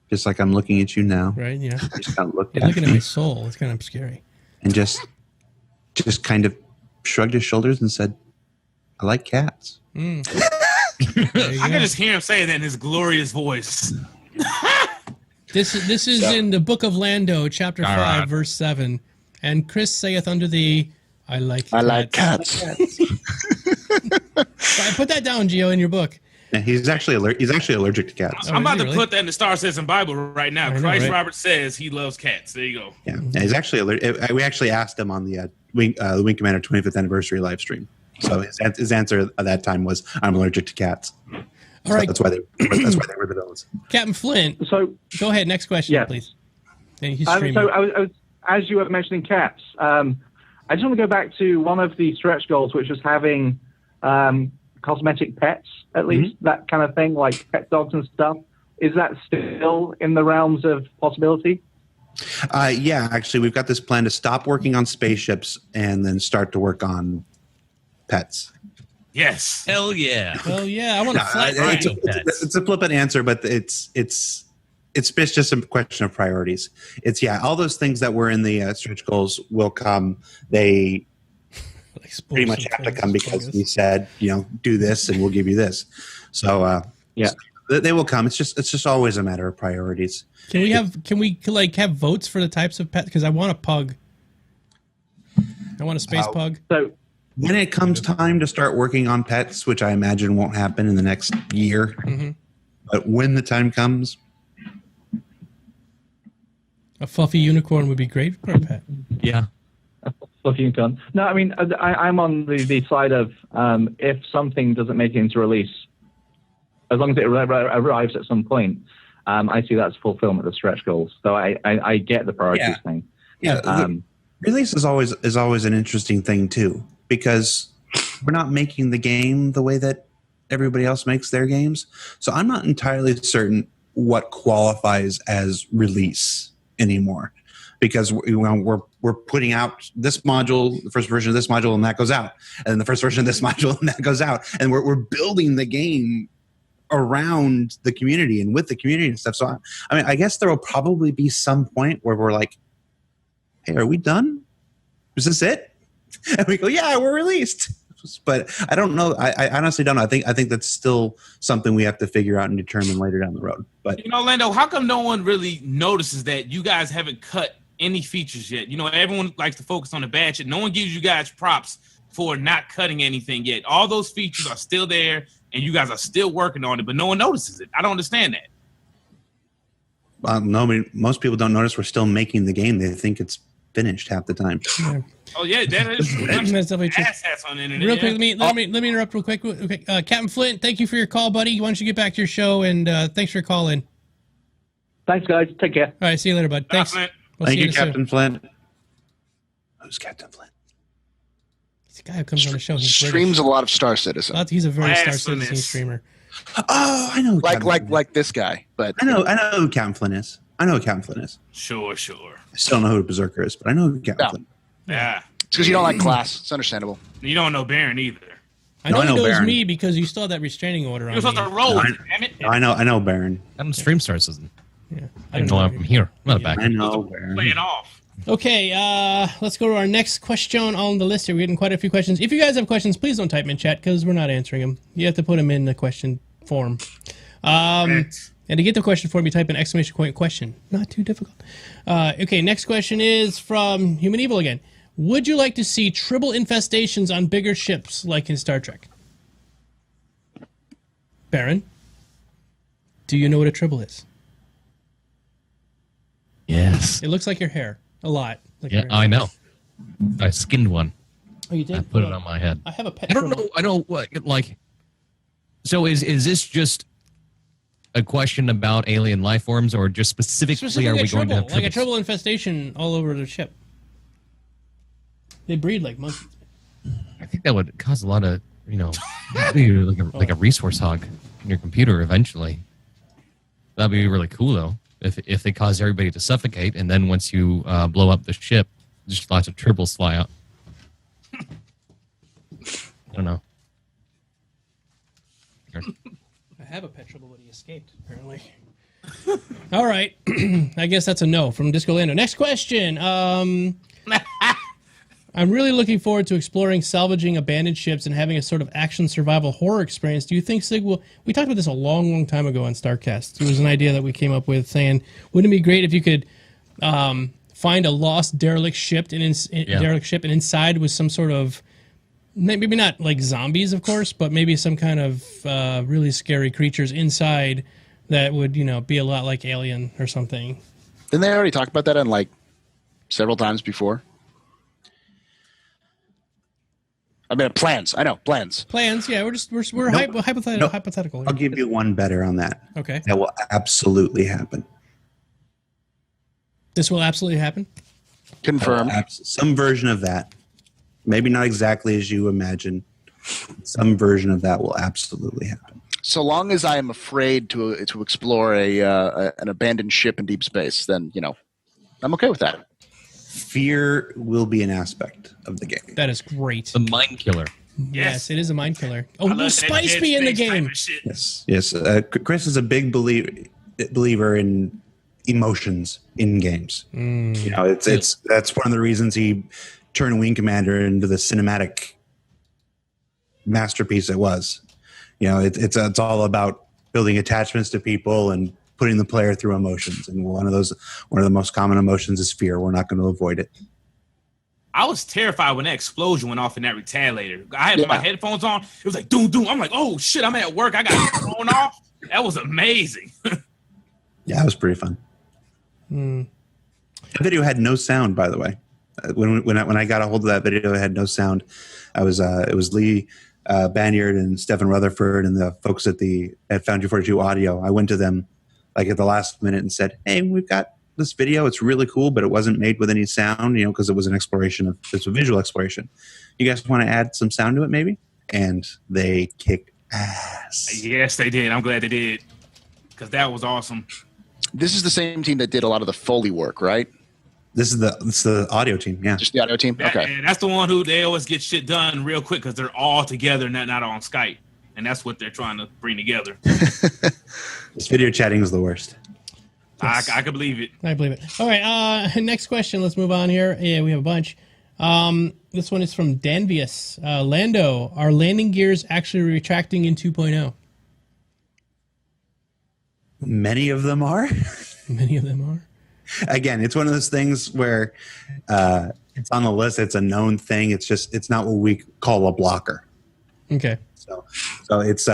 just like I'm looking at you now. Right, yeah. He just kind of looked You're at looking at me my soul. It's kind of scary. and just kind of shrugged his shoulders and said, "I like cats." Mm. There you I go. can just hear him say that in his glorious voice. This is in the book of Lando, chapter 5, right. verse 7. And Chris saith unto thee, I like cats. Put that down, Gio, in your book. And he's actually allergic to cats. Oh, I'm is about he to really? put that in the Star Citizen Bible right now. I know, Christ right? Robert says he loves cats. There you go. Yeah, he's actually allergic. We actually asked him on the Wing Commander 25th anniversary live stream. So his answer at that time was, "I'm allergic to cats." All right, That's why they were the villains. Captain Flint, So, go ahead. Next question, Yes. please. And he's so streaming. I was, as you were mentioning cats, I just want to go back to one of the stretch goals, which was having cosmetic pets, at least, that kind of thing, like pet dogs and stuff. Is that still in the realms of possibility? Yeah, actually, we've got this plan to stop working on spaceships and then start to work on pets. Yes. Hell yeah. Well, yeah, I want to fly. It's a flippant answer, but it's it's just a question of priorities. It's all those things that were in the stretch goals will come. They pretty much have to come because we said, do this and we'll give you this. So they will come. It's just always a matter of priorities. Can we have votes for the types of pets? Because I want a pug. I want a space pug. So when it comes time to start working on pets, which I imagine won't happen in the next year, but when the time comes, a fluffy unicorn would be great for a pet. Yeah. Fluffy unicorn. No, I mean, I'm on the side of if something doesn't make it into release, as long as it arrives at some point, I see that's fulfillment of stretch goals. So I get the priorities thing. Yeah. Release is always an interesting thing too, because we're not making the game the way that everybody else makes their games. So I'm not entirely certain what qualifies as release anymore, because we're putting out this module, the first version of this module, and that goes out, and then the first version of this module, and that goes out, and we're building the game around the community and with the community and stuff. So I mean, I guess there will probably be some point where we're like, hey, are we done? Is this it? And we go, yeah, we're released. But I don't know. I honestly don't know. I think that's still something we have to figure out and determine later down the road. But Lando, how come no one really notices that you guys haven't cut any features yet? Everyone likes to focus on the bad shit. No one gives you guys props for not cutting anything yet. All those features are still there, and you guys are still working on it, but no one notices it. I don't understand that. No, most people don't notice we're still making the game. They think it's finished half the time. Yeah. Oh yeah, that is true. That's definitely true. Asshats on the internet. Real quick, let me interrupt real quick. Okay, Captain Flint, thank you for your call, buddy. Why don't you get back to your show, and thanks for your call in. Thanks, guys. Take care. All right, see you later, bud. Thanks. Flint. We'll Thank see you, Captain Flint. Who's Captain Flint? He's the guy who comes on the show. He's Streams British. a lot of Star Citizen. He's a very Star Blasphemous. Citizen streamer. Oh, I know. Like this guy, but I know who Captain Flint is. Sure. I still don't know who Berserker is, but I know who Captain Flint. Yeah. it's because you don't like class. It's understandable. You don't know Baron either. I know I know he knows Baron. me because you still have that restraining order on You're supposed me. to roll with it, damn it. I know Baron. I'm stream Star Citizen. Yeah, I know I'm here. I'm not back. I know Baron. Play it off. Okay, let's go to our next question on the list here. We're getting quite a few questions. If you guys have questions, please don't type them in chat because we're not answering them. You have to put them in the question form. And to get the question form, you type in exclamation point question. Not too difficult. Okay, next question is from Human Evil again. Would you like to see tribble infestations on bigger ships like in Star Trek? Baron, do you know what a tribble is? Yes. It looks like your hair. A lot. Like Yeah, your hair. I know. I skinned one. Oh, you did? I put it on my head. I have a pet I don't tribble. know. I don't like. So is this just a question about alien life forms, or just specifically are we going to have like a tribbles? tribble infestation all over the ship? They breed like monkeys. I think that would cause a lot of be like a resource hog in your computer eventually. That'd be really cool though. If they cause everybody to suffocate, and then once you blow up the ship, just lots of tribbles fly out. I don't know. I have a pet tribble, but he escaped, apparently. All right. I guess that's a no from Disco Lando. Next question. I'm really looking forward to exploring salvaging abandoned ships and having a sort of action survival horror experience. Do you think Sig will... We talked about this a long, long time ago on StarCast. It was an idea that we came up with saying, wouldn't it be great if you could find a lost derelict ship and inside was some sort of... Maybe not like zombies, of course, but maybe some kind of really scary creatures inside that would, be a lot like Alien or something. Didn't they already talk about that on several times before? I mean, plans. I know, plans. Plans, yeah. We're Nope. hypothetical. I'll give you one better on that. Okay. That will absolutely happen. This will absolutely happen? Confirmed. Some version of that. Maybe not exactly as you imagine. Some version of that will absolutely happen. So long as I am afraid to explore an abandoned ship in deep space, then, I'm okay with that. Fear will be an aspect of the game. That is great. The mind killer. Yes, it is a mind killer. Oh, I love will that spice Dead be in the Space type game? of shit. Yes. Chris is a big believer in emotions in games. You know, it's that's one of the reasons he turned Wing Commander into the cinematic masterpiece it was. You know, it's all about building attachments to people and putting the player through emotions. And one of the most common emotions is fear. We're not going to avoid it. I was terrified when that explosion went off in that retaliator. I had my headphones on. It was like doom doom. I'm like, oh shit! I'm at work. I got thrown off. That was amazing. Yeah, it was pretty fun. The video had no sound, by the way. When I got a hold of that video, it had no sound. It was Lee Banyard and Stephen Rutherford and the folks at Foundry 42 Audio. I went to them like at the last minute and said, "Hey, we've got this video. It's really cool, but it wasn't made with any sound, you know, because it was it's a visual exploration. You guys want to add some sound to it, maybe?" And they kicked ass. Yes, they did. I'm glad they did, because that was awesome. This is the same team that did a lot of the Foley work, right? It's the audio team, yeah. Just the audio team? Okay. And that's the one who they always get shit done real quick because they're all together, not on Skype. And that's what they're trying to bring together. This video chatting is the worst. Yes. I can believe it. I believe it. All right, next question. Let's move on here. Yeah, we have a bunch. This one is from Danvius. Lando, are landing gears actually retracting in 2.0? Many of them are. Many of them are. Again, it's one of those things where it's on the list. It's a known thing. It's not what we call a blocker. Okay. So it's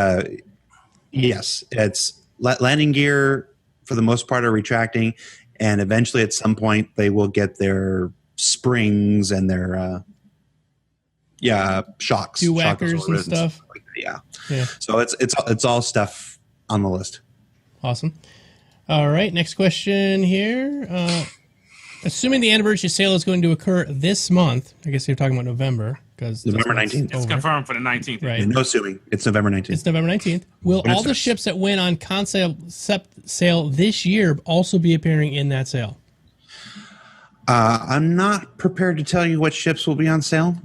yes, it's landing gear for the most part are retracting, and eventually at some point they will get their springs and their shocks, do whackers and stuff. Yeah. So it's all stuff on the list. Awesome. All right, next question here. Assuming the anniversary sale is going to occur this month, I guess you're talking about November, because November 19th. It's confirmed for the 19th. Right. No assuming. It's November 19th. It's November 19th. Will all the ships that went on concept sale this year also be appearing in that sale? I'm not prepared to tell you what ships will be on sale,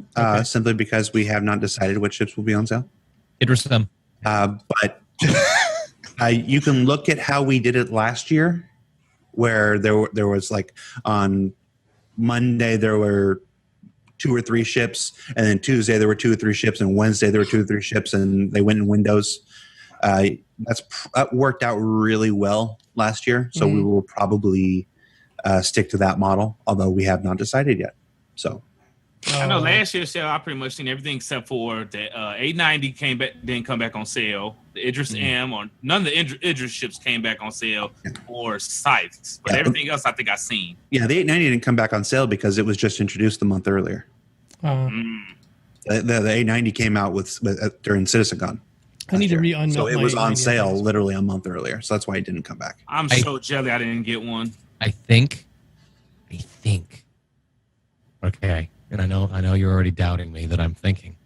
simply because we have not decided what ships will be on sale. Interesting. But you can look at how we did it last year, where there was like on Monday there were 2 or 3 ships, and then Tuesday there were 2 or 3 ships, and Wednesday there were 2 or 3 ships, and they went in windows. That worked out really well last year, so we will probably stick to that model, although we have not decided yet. So I know last year's sale I pretty much seen everything except for the 890 didn't come back on sale. The Idris M or none of the Idris ships came back on sale or Scythes, but everything else I think I seen. Yeah, the 890 didn't come back on sale because it was just introduced the month earlier. The 890 came out during CitizenCon. I need to re-unmelt. So it was on sale literally a month earlier. So that's why it didn't come back. I'm so jelly I didn't get one. I think. Okay, and I know you're already doubting me that I'm thinking.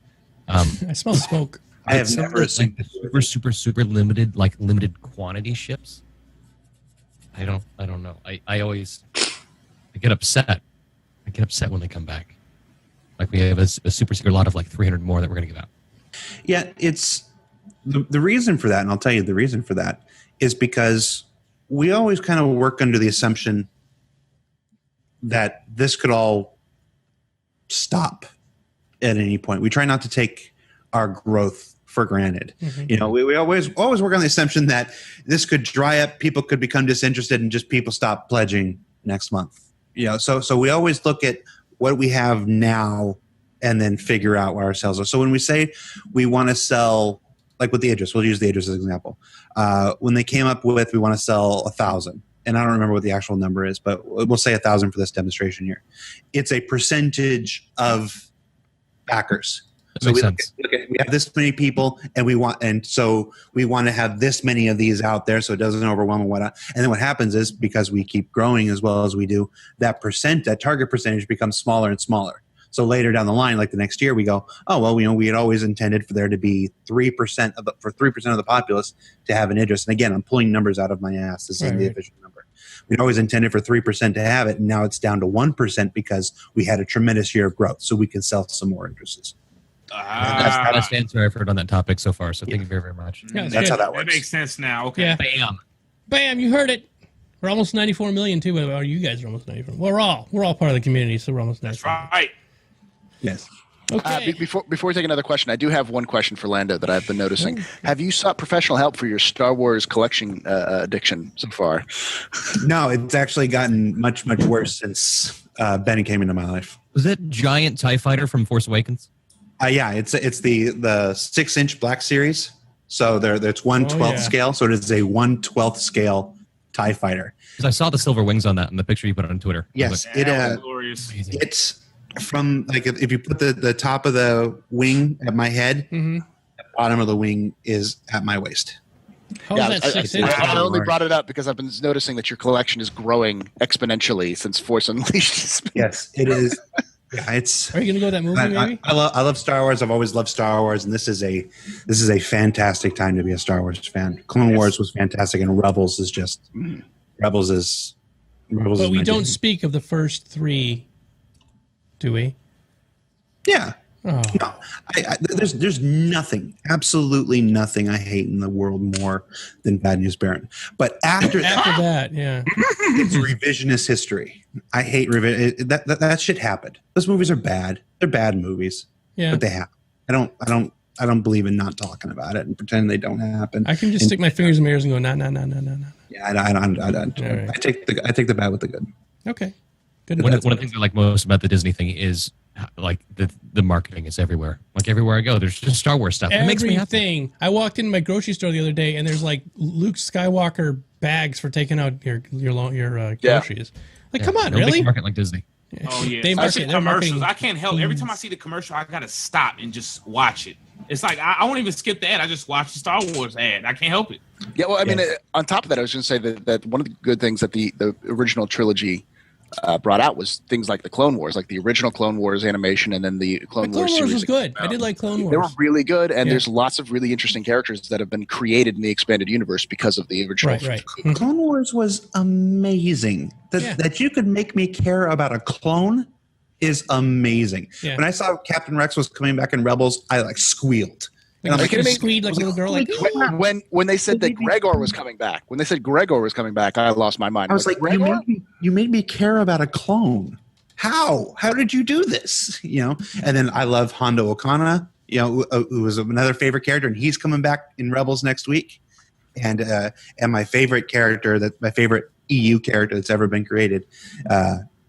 I smell smoke. I have never seen super limited quantity ships. I don't know. I get upset. I get upset when they come back. Like we have a super secret lot of like 300 more that we're going to give out. Yeah, it's the reason for that, and I'll tell you the reason for that is because we always kind of work under the assumption that this could all stop at any point. We try not to take our growth for granted. You know, we always work on the assumption that this could dry up, people could become disinterested, and just people stop pledging next month. You know, so we always look at what we have now and then figure out where our sales are. So when we say we want to sell, like with the Idris, we'll use the Idris as an example. When they came up with, we want to sell 1,000. And I don't remember what the actual number is, but we'll say 1,000 for this demonstration here. It's a percentage of backers. So we have this many people, and so we want to have this many of these out there, so it doesn't overwhelm and whatnot. And then what happens is, because we keep growing as well as we do, that target percentage becomes smaller and smaller. So later down the line, like the next year, we go, oh well, we had always intended for there to be 3% of the populace to have an Idris. And again, I'm pulling numbers out of my ass. This isn't the official number. We'd always intended for 3% to have it, and now it's down to 1% because we had a tremendous year of growth, so we can sell some more Idrises. That's the best answer I've heard on that topic so far. So thank you very, very much. Yeah, that's how that works. That makes sense now. Okay. Yeah. Bam, you heard it. We're almost 94 million too. But you guys are almost 94. We're all part of the community, so we're almost 94. That's right. Yes. Okay. Before we take another question, I do have one question for Lando that I've been noticing. Have you sought professional help for your Star Wars collection addiction so far? No, it's actually gotten much, much worse since Benny came into my life. Was that giant TIE fighter from Force Awakens? Yeah, it's the 6-inch Black Series. So it's 1/12 scale. So it is a 1/12 scale TIE fighter. Because I saw the silver wings on that in the picture you put on Twitter. Yes, Glorious. it's from like if you put the top of the wing at my head, the bottom of the wing is at my waist. How is that 6 inches? I only brought it up because I've been noticing that your collection is growing exponentially since Force Unleashed. Yes, it is. Yeah, it's. Are you gonna go to that movie? Maybe. I love Star Wars. I've always loved Star Wars, and this is a fantastic time to be a Star Wars fan. Clone Wars was fantastic, and Rebels is just Rebels is. But we don't speak of the first 3, do we? Yeah. Oh. No, there's nothing, absolutely nothing I hate in the world more than Bad News Baron. But after that, yeah, it's revisionist history. I hate that shit happened. Those movies are bad. They're bad movies. Yeah, but they happen. I don't believe in not talking about it and pretend they don't happen. I can just stick my fingers in my ears and go, no. Yeah, I don't. I take the bad with the good. Okay. One of the things I like most about the Disney thing is like the marketing is everywhere. Like everywhere I go, there's just Star Wars stuff. It makes me happy. I walked into my grocery store the other day, and there's like Luke Skywalker bags for taking out your groceries. Like, come on, really? Market like Disney. Oh yeah, they especially commercials. I can't help. Every time I see the commercial, I gotta stop and just watch it. It's like I won't even skip the ad. I just watch the Star Wars ad. I can't help it. Yeah, well, I mean, on top of that, I was going to say that one of the good things that the original trilogy brought out was things like the Clone Wars, like the original Clone Wars animation, and then the Clone Wars series was good. I did like Clone Wars. They were really good, and there's lots of really interesting characters that have been created in the expanded universe because of the original. Right. Clone Wars was amazing. That you could make me care about a clone is amazing. Yeah. When I saw Captain Rex was coming back in Rebels, I like squealed. And I'm like, squealed like a little girl. Like, when they said that Gregor was coming back, I lost my mind. I was like, you made me care about a clone. How did you do this? And then I love Hondo Okana, who was another favorite character, and he's coming back in Rebels next week. And my favorite character, my favorite EU character that's ever been created,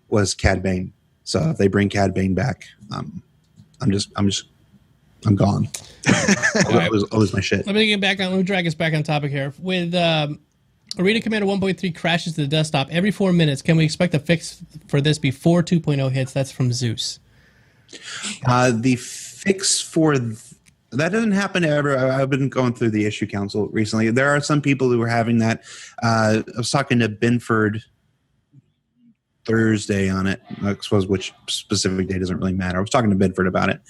was Cad Bane. So if they bring Cad Bane back, I'm gone. I'll lose my shit. Let me drag us back on topic here. With Arena Commander 1.3 crashes to the desktop every 4 minutes, can we expect a fix for this before 2.0 hits? That's from Zeus. The fix for that doesn't happen ever. I've been going through the issue council recently. There are some people who are having that. I was talking to Binford Thursday on it. I suppose which specific day doesn't really matter. I was talking to Bedford about it,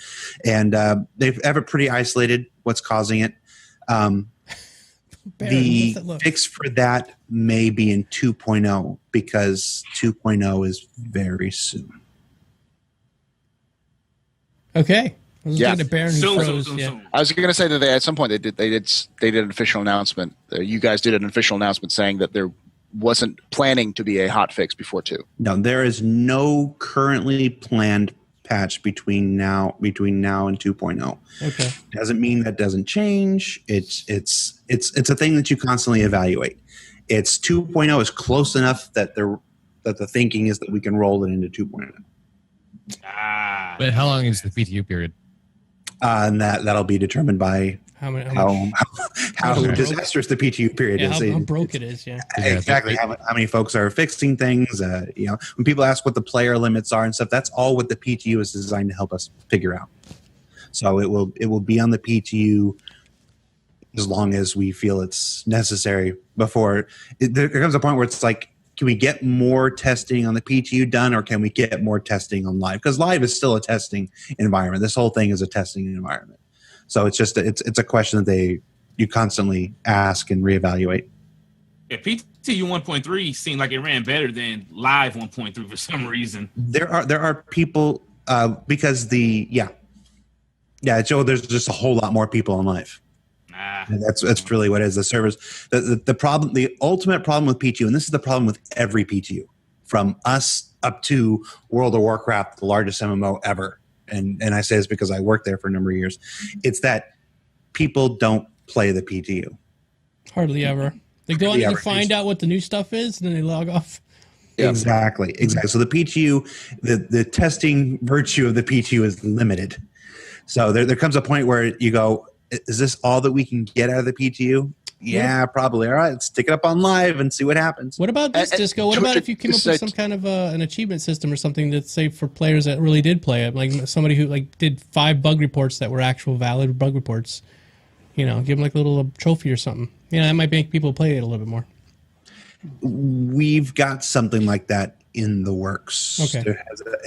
and they have it pretty isolated. What's causing it? The fix for that may be in 2.0 because 2.0 is very soon. Okay. I was yeah. Soon. I was going to say that at some point they did an official announcement. You guys did an official announcement saying that there wasn't planning to be a hot fix before 2. No, there is no currently planned patch between now and 2.0. Okay. Doesn't mean that doesn't change. It's a thing that you constantly evaluate. It's 2.0 is close enough that the thinking is that we can roll it into 2.0. But how long is the PTU period? And that'll be determined by how disastrous the PTU period is. How broke it is, yeah. Exactly. How many folks are fixing things? When people ask what the player limits are and stuff, that's all what the PTU is designed to help us figure out. So it will be on the PTU as long as we feel it's necessary. Before there comes a point where it's like, can we get more testing on the PTU done, or can we get more testing on live? Because live is still a testing environment. This whole thing is a testing environment. So it's just it's a question that you constantly ask and reevaluate. Yeah, PTU 1.3 seemed like it ran better than live 1.3 for some reason. There are people because Joe, there's just a whole lot more people on live. And that's really what it is. The servers, the problem, the ultimate problem with PTU, and this is the problem with every PTU, from us up to World of Warcraft, the largest MMO ever. And I say this because I worked there for a number of years. It's that people don't play the PTU. Hardly ever. They go on and find out what the new stuff is, and then they log off. Exactly. So the PTU, the testing virtue of the PTU is limited. So there comes a point where you go, is this all that we can get out of the PTU? Yeah, probably. All right, let's stick it up on live and see what happens. What about this, Disco? What about if you came up with some kind of an achievement system or something that's, say, for players that really did play it, like somebody who did 5 bug reports that were actual valid bug reports? Give them like a little trophy or something. That might make people play it a little bit more. We've got something like that in the works. Okay. It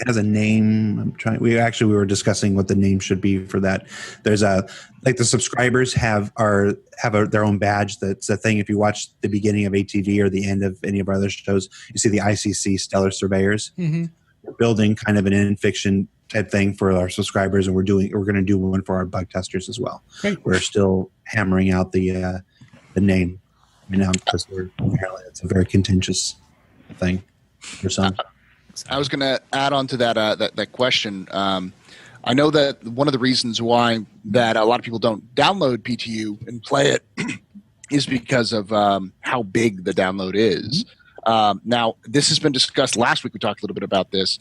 has a name. We were discussing what the name should be for that. There's the subscribers have their own badge. That's a thing. If you watch the beginning of ATV or the end of any of our other shows, you see the ICC Stellar Surveyors. Mm-hmm. We're building kind of an in-fiction type thing for our subscribers, and we're going to do one for our bug testers as well. Great. We're still hammering out the name right now because it's a very contentious thing. I was going to add on to that question. I know that one of the reasons why that a lot of people don't download PTU and play it is because of how big the download is. Now, this has been discussed last week. We talked a little bit about this,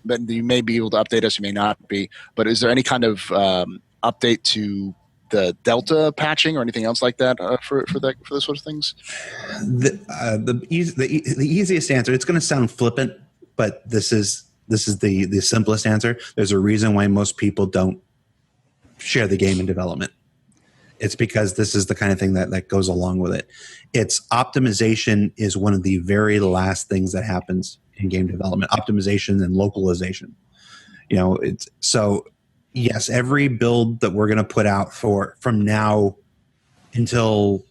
but you may be able to update us. You may not be. But is there any kind of update to the Delta patching or anything else like that for those sort of things? The easiest answer. It's going to sound flippant, but this is the simplest answer. There's a reason why most people don't share the game in development. It's because this is the kind of thing that goes along with it. It's optimization is one of the very last things that happens in game development. Optimization and localization. Yes, every build that we're going to put out from now until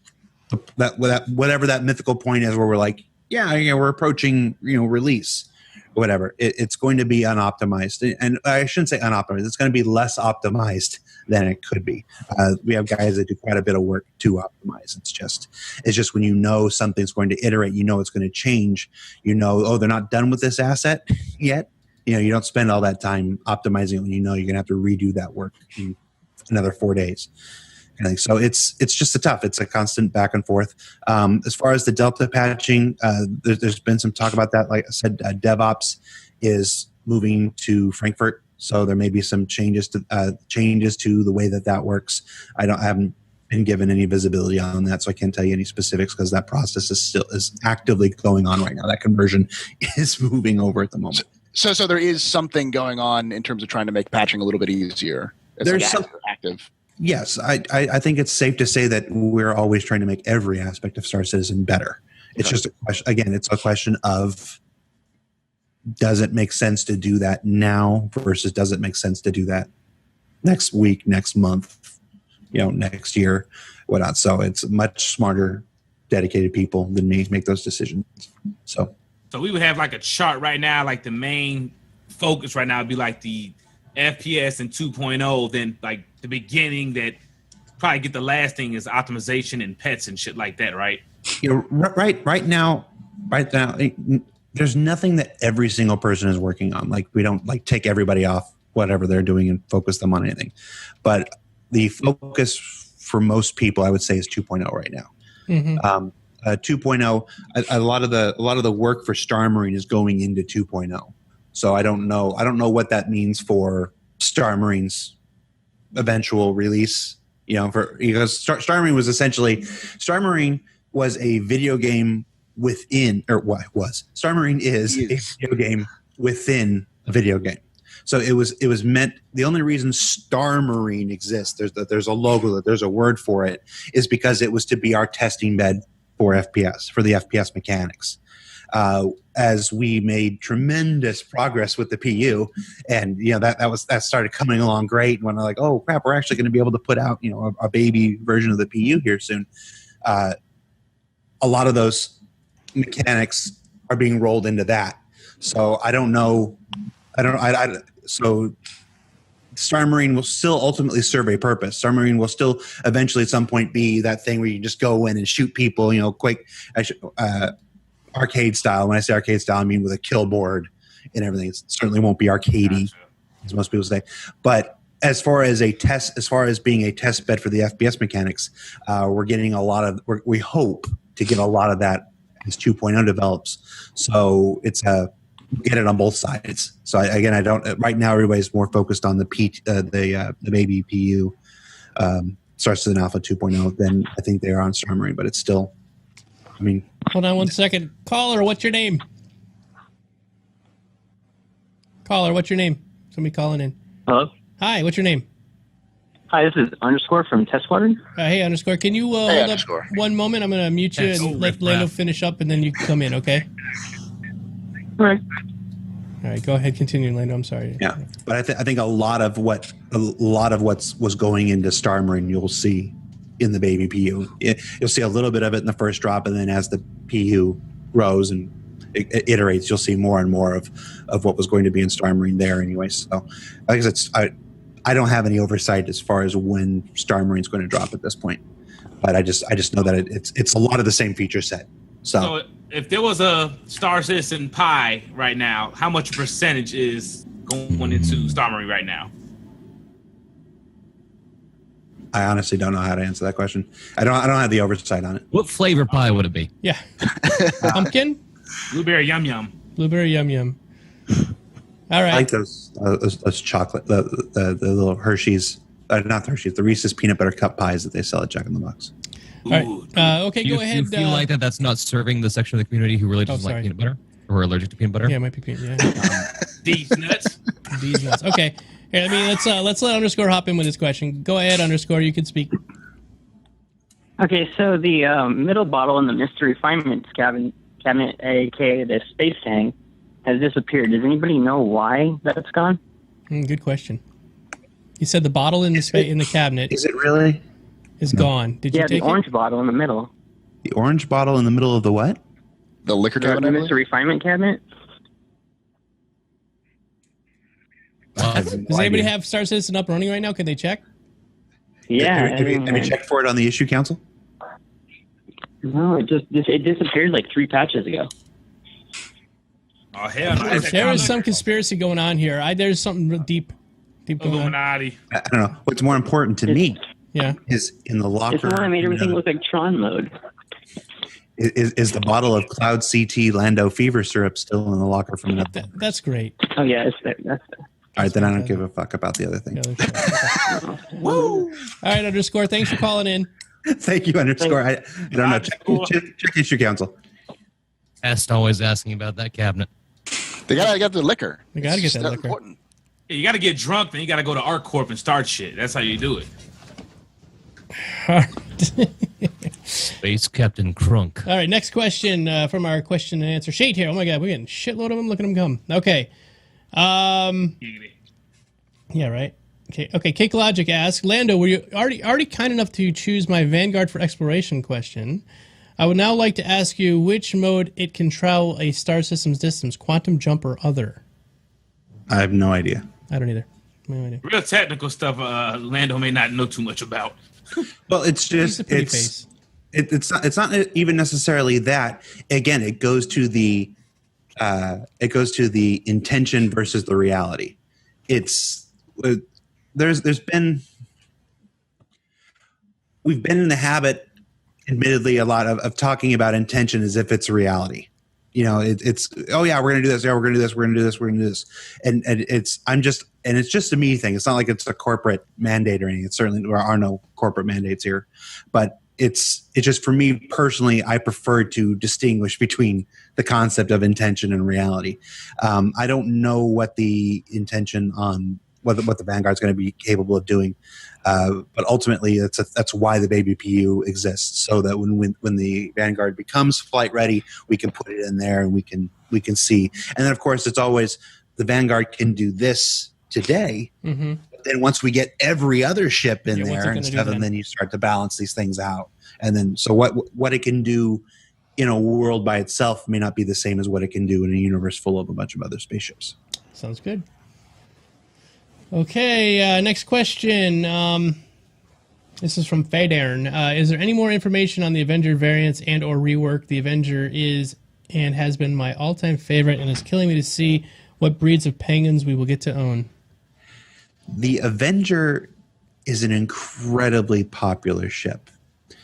whatever that mythical point is, where we're like, we're approaching release, whatever. It's going to be unoptimized, and I shouldn't say unoptimized. It's going to be less optimized than it could be. We have guys that do quite a bit of work to optimize. It's just when something's going to iterate, it's going to change. They're not done with this asset yet. You don't spend all that time optimizing when you're going to have to redo that work in another 4 days. So it's just tough. It's a constant back and forth. As far as the Delta patching, there's been some talk about that. Like I said, DevOps is moving to Frankfurt, so there may be some changes to the way that works. I haven't been given any visibility on that, so I can't tell you any specifics because that process is actively going on right now. That conversion is moving over at the moment. So there is something going on in terms of trying to make patching a little bit easier. There's some active. Yes, I think it's safe to say that we're always trying to make every aspect of Star Citizen better. It's just a question. Again, it's a question of, does it make sense to do that now versus does it make sense to do that next week, next month, next year, whatnot. So it's much smarter, dedicated people than me make those decisions. So we would have like a chart right now, like the main focus right now would be like the FPS and 2.0, then like the beginning that probably get the last thing is optimization and pets and shit like that, right? Right now, there's nothing that every single person is working on. Like we don't take everybody off whatever they're doing and focus them on anything. But the focus for most people, I would say, is 2.0 right now. Mm-hmm. 2.0, a lot of the work for Star Marine is going into 2.0. So I don't know what that means for Star Marine's eventual release. Because Star Marine was a video game within, or what was Star Marine is a video game within a video game. So it was meant. The only reason Star Marine exists, there's a logo, there's a word for it, is because it was to be our testing bed for FPS, for the FPS mechanics. As we made tremendous progress with the PU, and that started coming along great. When we're like, oh crap, we're actually going to be able to put out a baby version of the PU here soon. A lot of those mechanics are being rolled into that. So I don't know. So Star Marine will still ultimately serve a purpose. Star Marine will still eventually at some point be that thing where you just go in and shoot people, quick, arcade style. When I say arcade style, I mean with a kill board and everything. It certainly won't be arcadey, as most people say. But as far as being a test bed for the FPS mechanics, we're getting we hope to get a lot of that as 2.0 develops. So it's get it on both sides. So I don't. Right now, everybody's more focused on the baby PU Star Citizen Alpha 2.0 than I think they are on Star Marine. But it's still. I mean, hold on one second. Caller, what's your name? Caller, what's your name? Somebody calling in. Hello. Hi, what's your name? Hi, this is Underscore from Test Squadron. Hey, Underscore. Can you hold up one moment? I'm going to mute you and let Lando finish up, and then you can come in, okay? All right. All right, go ahead. Continue, Lando. I'm sorry. Yeah, but I think a lot of what was going into Star Marine, you'll see in the baby PU. You'll see a little bit of it in the first drop, and then as the PU grows and it iterates, you'll see more and more of what was going to be in Star Marine there anyway. So I guess I don't have any oversight as far as when Star Marine's going to drop at this point, but I just know that it's a lot of the same feature set. So if there was a Star Citizen Pi right now, how much percentage is going into Star Marine right now? I honestly don't know how to answer that question. I don't have the oversight on it. What flavor pie would it be? Yeah. Pumpkin? Blueberry Yum Yum. Blueberry Yum Yum. All right. I like those chocolate, the little Hershey's, not the Hershey's, the Reese's peanut butter cup pies that they sell at Jack in the Box. All right. Okay, go ahead. Do you feel like that's not serving the section of the community who really doesn't like peanut butter or are allergic to peanut butter? Yeah, it might be peanut. Yeah. These nuts. These nuts. Okay. Here, let's let Underscore hop in with this question. Go ahead, Underscore. You can speak. Okay, so the middle bottle in the mystery refinement cabinet, aka the space tank, has disappeared. Does anybody know why that's gone? Good question. You said the bottle in the cabinet. Is it really? Is gone. Did you take the orange bottle in the middle. The orange bottle in the middle of the what? The liquor cabinet? The mystery refinement cabinet. Does anybody have Star Citizen up running right now? Can they check? Yeah. Have you checked for it on the issue council? No, it disappeared like 3 patches ago. Oh hell no! There is some conspiracy going on here. There's something real deep going Illuminati. on. I don't know. What's more important to me is in the locker. It's the one that made everything look like Tron mode. Is the bottle of Cloud CT Lando Fever syrup still in the locker from another? That's great. Oh yeah, it's there. That's there. All right, then I don't give a fuck about the other thing. Woo! All right, Underscore. Thanks for calling in. Thank you, Underscore. I don't know. Check issue council. Est always asking about that cabinet. They gotta get the liquor. They gotta get that liquor. Important. Yeah, you gotta get drunk, then you gotta go to ArcCorp and start shit. That's how you do it. Space Captain Crunk. All right, next question from our question and answer sheet here. Oh my God, we're getting a shitload of them. Look at them come. Okay. Yeah, right. Okay. Cake Logic asks, Lando, were you already kind enough to choose my Vanguard for exploration question? I would now like to ask you which mode it can travel a star system's distance, quantum jump or other. I have no idea. I don't either. No idea. Real technical stuff. Lando may not know too much about. Well, it's not even necessarily that. Again, it goes to the intention versus the reality. We've been in the habit, admittedly, a lot of talking about intention as if it's reality. You know, it's oh yeah, we're gonna do this. Yeah, we're gonna do this. We're gonna do this. We're gonna do this. And it's just a me thing. It's not like it's a corporate mandate or anything. It's certainly there are no corporate mandates here, but it's just for me personally. I prefer to distinguish between the concept of intention and reality. I don't know what the intention on what the Vanguard's going to be capable of doing. But ultimately, that's why the baby PU exists, so that when the Vanguard becomes flight ready, we can put it in there and we can see. And then, of course, it's always the Vanguard can do this today. Mm-hmm. But then once we get every other ship in there and stuff, and then you start to balance these things out. And then, so what it can do in a world by itself may not be the same as what it can do in a universe full of a bunch of other spaceships. Sounds good. Okay, next question. This is from Fadern. Is there any more information on the Avenger variants and or rework? The Avenger is and has been my all-time favorite, and it's killing me to see what breeds of penguins we will get to own. The Avenger is an incredibly popular ship.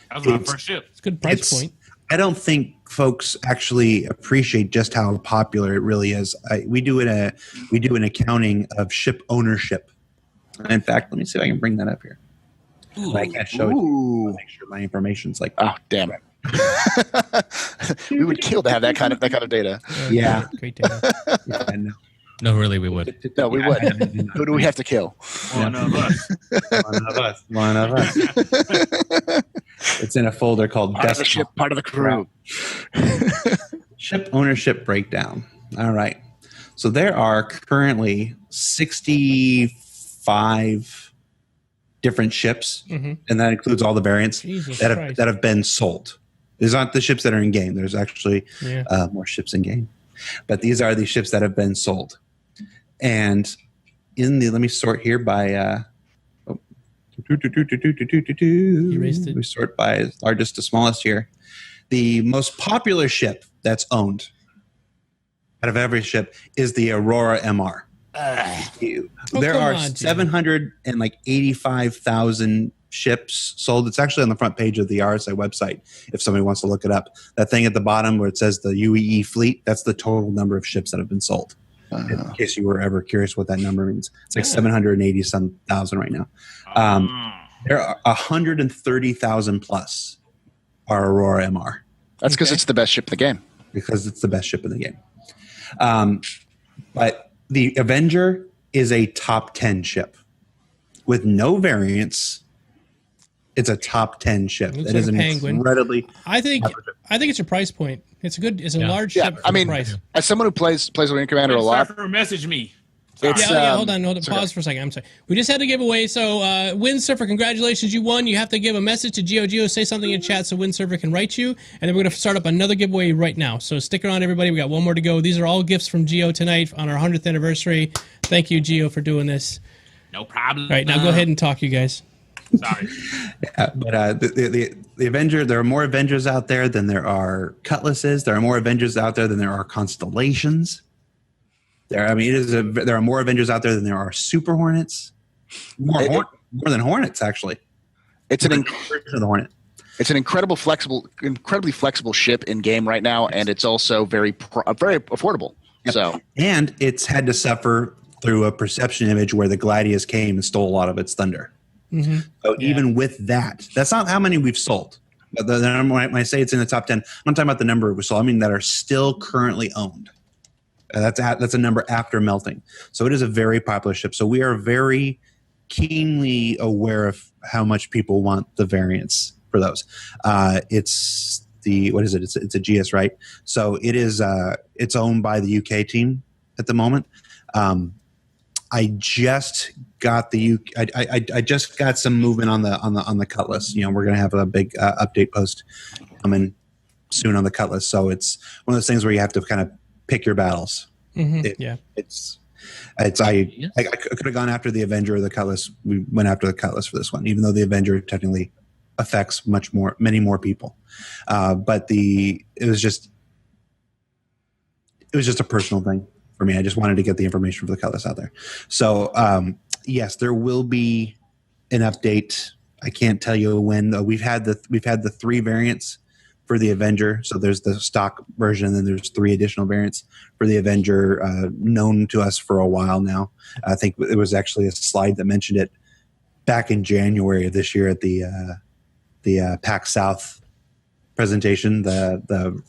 That was my first ship. It's a good price point. I don't think folks actually appreciate just how popular it really is. We do an accounting of ship ownership. In fact, let me see if I can bring that up here. I can't show it to you. Make sure my information's like. Oh, damn it! We would kill to have that kind of data. Yeah, great data. Yeah, No, really, we would. No, we wouldn't. Who do we have to kill? One of us. One of us. It's in a folder called Part of the ship, part of the crew. Ship ownership breakdown. All right. So there are currently 65 different ships, and that includes all the variants that have been sold. These aren't the ships that are in game. There's actually more ships in game, but these are the ships that have been sold. And in the let me sort here by we sort by largest to smallest here. The most popular ship that's owned out of every ship is the Aurora MR. There are 785,000 ships sold. It's actually on the front page of the RSI website if somebody wants to look it up. That thing at the bottom where it says the UEE fleet, that's the total number of ships that have been sold. In case you were ever curious what that number means. It's like 780-some thousand right now. There are 130,000 plus are Aurora MR. That's because it's the best ship in the game. Because it's the best ship in the game. But the Avenger is a top 10 ship. With no variants, it's a top 10 ship. Looks That like is a an penguin. incredibly... I think it's a price point. It's a large Yeah, ship for I mean, the price. as someone who plays Wing Commander a lot, Message me. it's Hold on. Pause for a second. I'm sorry. We just had to give away. So, Windsurfer, congratulations, you won. You have to give a message to Geo. Say something in chat so Windsurfer can write you, and then we're going to start up another giveaway right now. So stick around, everybody. We got one more to go. These are all gifts from Geo tonight on our 100th anniversary. Thank you, Geo, for doing this. No problem. All right, now go ahead and talk, you guys. Sorry. But the Avenger, there are more Avengers out there than there are Cutlasses. There are more Avengers out there than there are Constellations. There are more Avengers out there than there are Super Hornets. More than Hornets, actually. It's an incredibly flexible ship in game right now, and it's also very affordable. Yep. So, and it's had to suffer through a perception image where the Gladius came and stole a lot of its thunder. So even with that, that's not how many we've sold. But when I say it's in the top 10, I'm not talking about the number we sold. I mean that are still currently owned. That's a number after melting. So it is a very popular ship. So we are very keenly aware of how much people want the variants for those. It's the what is it? It's a GS, right? So it is. It's owned by the UK team at the moment. I just got I just got some movement on the Cutlass. You know, we're going to have a big update post coming soon on the Cutlass. So it's one of those things where you have to kind of pick your battles. I could have gone after the Avenger or the Cutlass. We went after the Cutlass for this one, even though the Avenger technically affects many more people. But it was just a personal thing for me. I just wanted to get the information for the Cutlass out there. So yes, there will be an update. I can't tell you when. We've had the 3 variants for the Avenger. So there's the stock version, and then there's 3 additional variants for the Avenger known to us for a while now. I think it was actually a slide that mentioned it back in January of this year at the PAX South presentation, the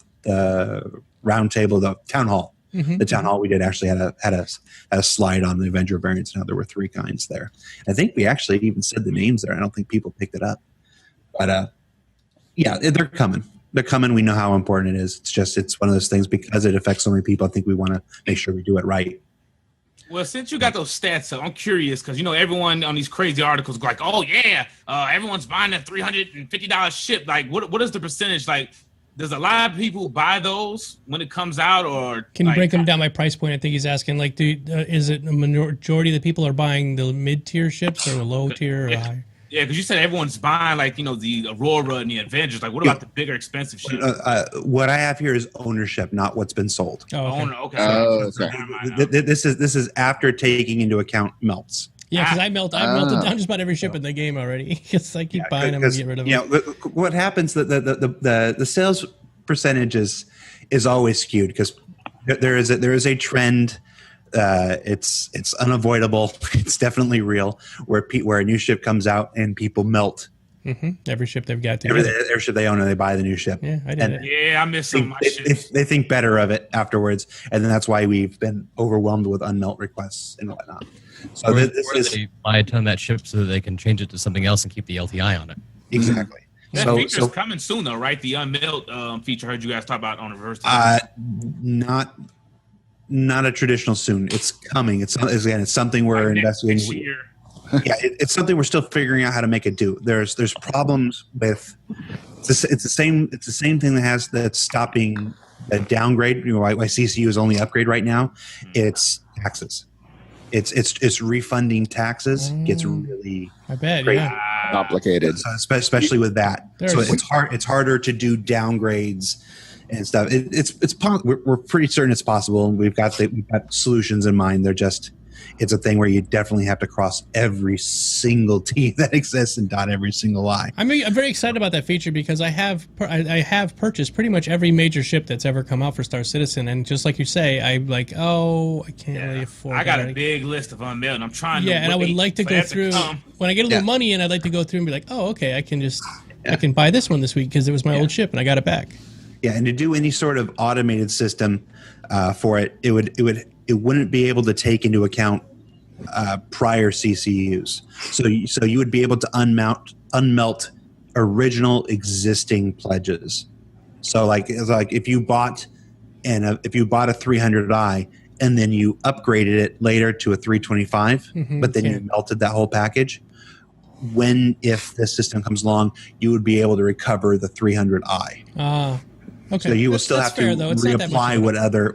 roundtable, the town hall. The town hall we did actually had a slide on the Avenger variants. Now there were 3 kinds there. I think we actually even said the names there. I don't think people picked it up, but yeah, they're coming. They're coming. We know how important it is. It's one of those things because it affects so many people. I think we want to make sure we do it right. Well, since you got those stats up, I'm curious because, you know, everyone on these crazy articles go like, oh, yeah, everyone's buying a $350 ship. Like, what is the percentage? Like, Does a lot of people buy those when it comes out, or can you break them down by price point? I think he's asking. Like, is it a majority of the people are buying the mid-tier ships or the low tier or higher? Yeah, because you said everyone's buying like the Aurora and the Avengers. Like, what about the bigger, expensive ships? What I have here is ownership, not what's been sold. Okay. This is after taking into account melts. Yeah, because I melted down just about every ship in the game already. Because I keep buying them and get rid of them. What happens? The sales percentage is always skewed because there is a trend. It's unavoidable. It's definitely real. Where a new ship comes out and people melt. Mm-hmm. Every ship they've got. Every ship they own, and they buy the new ship. Yeah, I did it. Yeah, I miss some of my ships. They think better of it afterwards, and then that's why we've been overwhelmed with unmelt requests and whatnot. So they buy a ton of that ship so that they can change it to something else and keep the LTI on it. Exactly. That feature's coming soon, though, right? The unmelt feature. I heard you guys talk about on reverse. Not a traditional soon. It's coming. It's something we're investigating. Yeah, it's something we're still figuring out how to make it do. There's problems with. It's the same thing that's stopping a downgrade. Why CCU is only upgrade right now. It's taxes. It's refunding taxes gets really complicated, so especially with that. So it's harder to do downgrades and stuff. We're pretty certain it's possible. We've got solutions in mind. It's a thing where you definitely have to cross every single T that exists and dot every single I. I'm very excited about that feature because I have purchased pretty much every major ship that's ever come out for Star Citizen, and just like you say, I'm like, I can't really afford. I got a big list of unmailed, and I'm trying to. Yeah, and I would like to go through when I get a little money, and I'd like to go through and be like, okay, I can buy this one this week because it was my old ship and I got it back. Yeah, and to do any sort of automated system for it, it wouldn't be able to take into account prior CCUs. So you would be able to unmelt original existing pledges. So like if you bought a 300i and then you upgraded it later to a 325, but then you melted that whole package. If this system comes along, you would be able to recover the 300i. Okay. So you will still have to reapply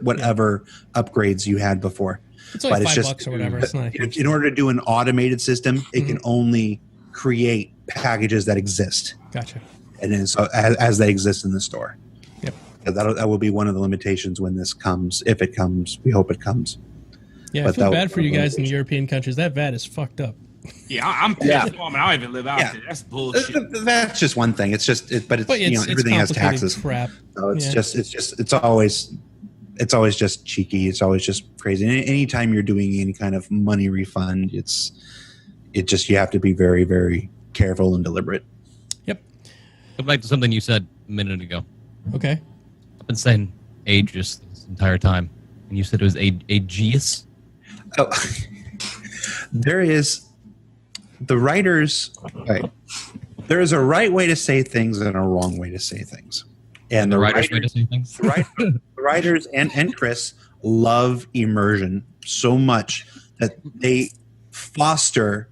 whatever upgrades you had before. It's only $5 or whatever. It's not huge. In order to do an automated system, it can only create packages that exist. Gotcha. And then so as they exist in the store. Yep. That will be one of the limitations when this comes. If it comes, we hope it comes. Yeah, I feel bad for you guys in the European countries. That VAT is fucked up. Yeah, I'm pissed off, and I don't even live out there. That's bullshit. That's just one thing. It's everything has taxes. Crap. So it's always just cheeky. It's always just crazy. And anytime you're doing any kind of money refund, you have to be very, very careful and deliberate. Yep. Go back to something you said a minute ago. Okay. I've been saying Aegis this entire time, and you said it was Aegeus. Oh, there is. The writers, right? There is a right way to say things and a wrong way to say things, and the writers' way to say things. The writers and Chris love immersion so much that they foster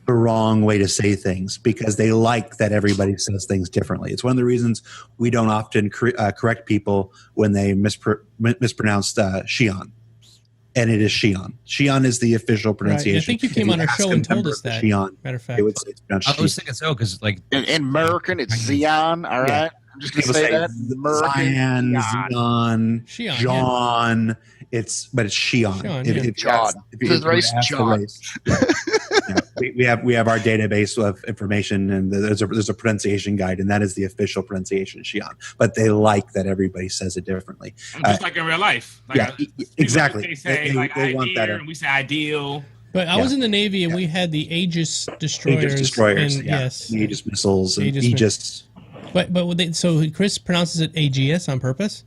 the wrong way to say things because they like that everybody says things differently. It's one of the reasons we don't often correct people when they mispronounced Xi'an. And it is Xi'an. Xi'an is the official pronunciation. Right. I think you came on our show and told us that. Xi'an, matter of fact, it would say it's pronounced I was thinking so because in American it's Xi'an. All right, I'm just gonna say that American, Xi'an, John. But it's Xi'an. It's John. It's race John. We have our database of information, and there's a pronunciation guide, and that is the official pronunciation, Xi'an. But they like that everybody says it differently. Just like in real life. Exactly. They say they want that. And we say ideal. But I was in the Navy, and we had the Aegis destroyers. Yes. The Aegis missiles and Aegis. But so Chris pronounces it Aegeus on purpose?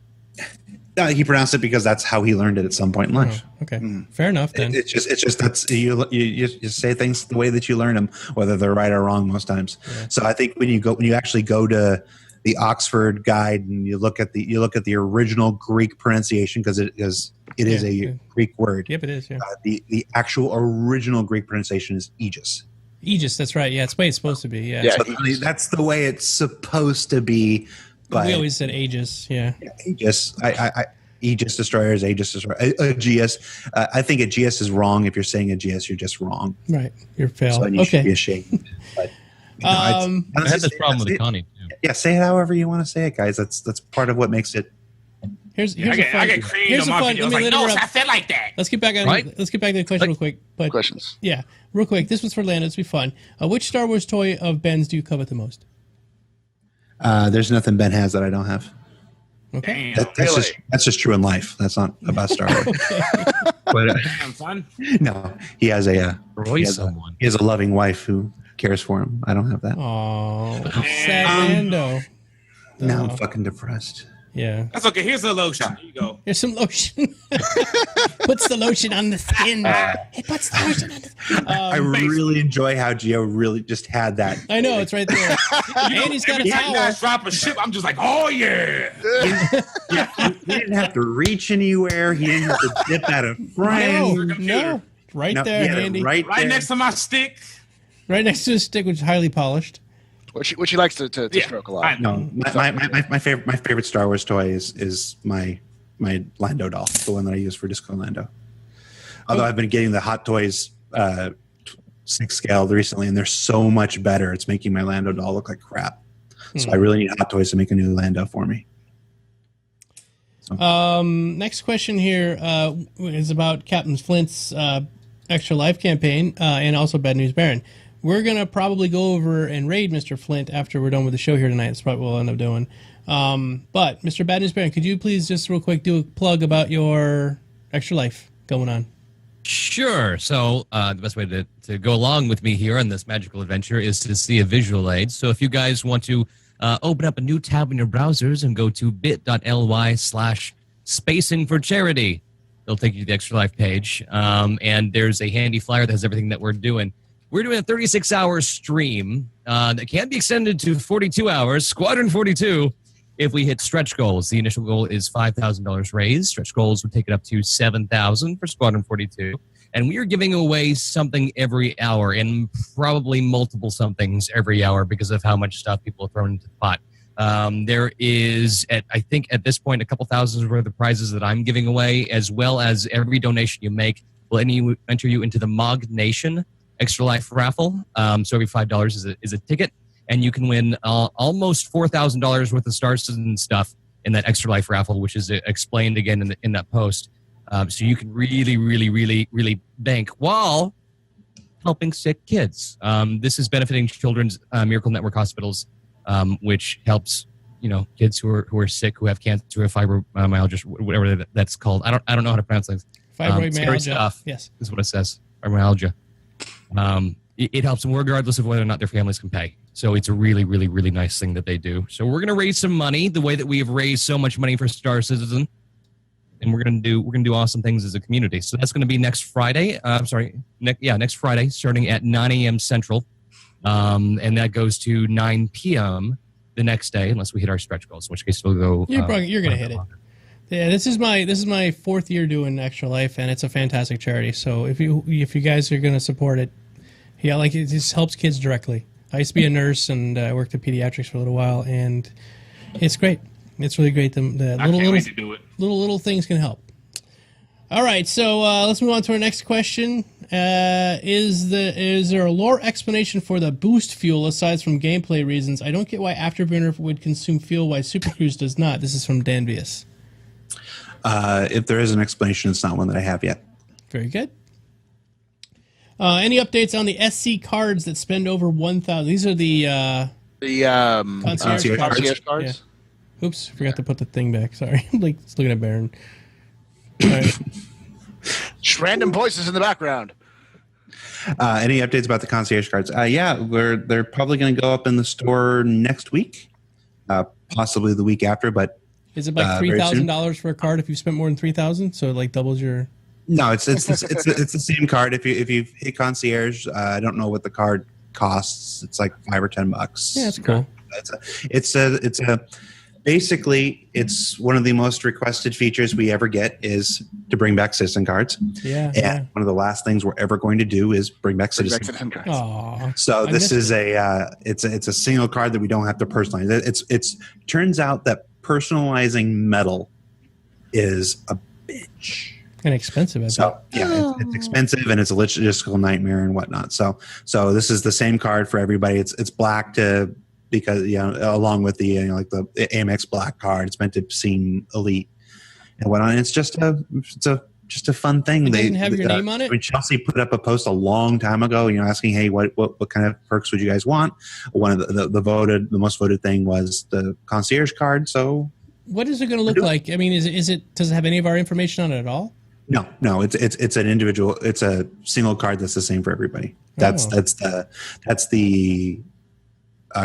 He pronounced it because that's how he learned it at some point in life. Oh, okay, fair enough. Then it's just that's you say things the way that you learn them, whether they're right or wrong most times. Yeah. So I think when you actually go to the Oxford Guide and you look at the original Greek pronunciation because it is a Greek word. Yep, it is. Yeah. The actual original Greek pronunciation is Aegis. Aegis, that's right. Yeah, it's the way it's supposed to be. Yeah. So that's the way it's supposed to be. But we always said Aegis. Yeah. Aegis. Aegis destroyers, Aegis destroyers, Aegeus. I think Aegeus is wrong. If you're saying Aegeus, you're just wrong. Right. You're fail. So you should be ashamed. But, I had this problem with Connie too. Yeah, say it however you want to say it, guys. That's part of what makes it. Here's a fun. I get creamed on my videos. Like, no, I felt like that. Let's get back to the question real quick. But questions. Yeah, real quick. This was for Landon. It's be fun. Which Star Wars toy of Ben's do you covet the most? There's nothing Ben has that I don't have. Okay. That's just true in life. That's not about Star Wars. But Damn, son. no, he has a loving wife who cares for him. I don't have that. Oh, sad Lando. Now I'm fucking depressed. Yeah. That's okay. Here's the lotion. Here you go. Here's some lotion. Puts the lotion on the skin. It puts the lotion on the skin. I really enjoy how Gio really just had that. I know, it's right there. And he's got a towel. Guys drop a ship. I'm just like, oh, yeah. He didn't have to reach anywhere. He didn't have to dip out of frame. No. Right there, Andy. Right there. Next to my stick. Right next to his stick, which is highly polished. Which he likes to stroke a lot. No, my favorite Star Wars toy is my Lando doll, the one that I use for Disco Lando. Although I've been getting the Hot Toys 6 scale recently, and they're so much better. It's making my Lando doll look like crap. So I really need Hot Toys to make a new Lando for me. So. Next question here is about Captain Flint's Extra Life campaign and also Bad News Baron. We're going to probably go over and raid Mr. Flint after we're done with the show here tonight. That's probably what we'll end up doing. But, Mr. Bad News Baron, could you please just real quick do a plug about your Extra Life going on? Sure. So the best way to go along with me here on this magical adventure is to see a visual aid. So if you guys want to open up a new tab in your browsers and go to bit.ly/spacing for charity, it'll take you to the Extra Life page. And there's a handy flyer that has everything that we're doing. We're doing a 36-hour stream that can be extended to 42 hours, Squadron 42, if we hit stretch goals. The initial goal is $5,000 raised. Stretch goals would take it up to $7,000 for Squadron 42. And we are giving away something every hour, and probably multiple somethings every hour because of how much stuff people are throwing into the pot. There is, I think at this point, a couple thousand worth of prizes that I'm giving away, as well as every donation you make will enter you into the Mog Nation Extra Life raffle. So every $5 is a ticket, and you can win almost $4,000 worth of Star Citizen stuff in that Extra Life raffle, which is explained again in that post. So you can really, really, really, really bank while helping sick kids. This is benefiting Children's Miracle Network hospitals, which helps kids who are sick, who have cancer, who have fibromyalgia, whatever that's called. I don't know how to pronounce things. Fibromyalgia. Stuff, yes, is what it says. Fibromyalgia. It helps them regardless of whether or not their families can pay. So it's a really, really, really nice thing that they do. So we're going to raise some money the way that we have raised so much money for Star Citizen, and we're going to do awesome things as a community. So that's going to be next Friday. Next Friday, starting at 9 a.m. Central, and that goes to 9 p.m. the next day, unless we hit our stretch goals. In which case we'll go. You're going to hit it. Yeah, this is my fourth year doing Extra Life, and it's a fantastic charity. So if you guys are going to support it, it just helps kids directly. I used to be a nurse, and I worked in pediatrics for a little while, and it's great. It's really great. The little things can help. All right, so let's move on to our next question. Is there a lore explanation for the boost fuel aside from gameplay reasons? I don't get why Afterburner would consume fuel, why Super Cruise does not. This is from Danvius. If there is an explanation, it's not one that I have yet. Very good. Any updates on the SC cards that spend over 1,000? These are the concierge cards. Yeah. Oops, forgot to put the thing back. Sorry. I'm looking at Baron. All right. Just random voices in the background. Any updates about the concierge cards? They're probably going to go up in the store next week, possibly the week after. But is it like $3,000 for a card if you spent more than $3,000? So it doubles your. No, it's the same card. If you hit concierge, I don't know what the card costs. It's like $5 or $10. Yeah, that's cool. It's a Basically, it's one of the most requested features we ever get is to bring back citizen cards. Yeah. And one of the last things we're ever going to do is bring back citizen cards. Aww. So this is it's a single card that we don't have to personalize. It's turns out that personalizing metal is a bitch. And expensive. It's expensive and it's a logistical nightmare and whatnot. So this is the same card for everybody. It's black because along with the like the Amex black card, it's meant to seem elite and whatnot. It's just a fun thing. It doesn't have your name on it. I mean, Chelsea put up a post a long time ago, asking, hey, what kind of perks would you guys want? One of the most voted thing was the concierge card. So what is it going to look like? I mean, does it have any of our information on it at all? No, it's an individual. It's a single card that's the same for everybody. That's the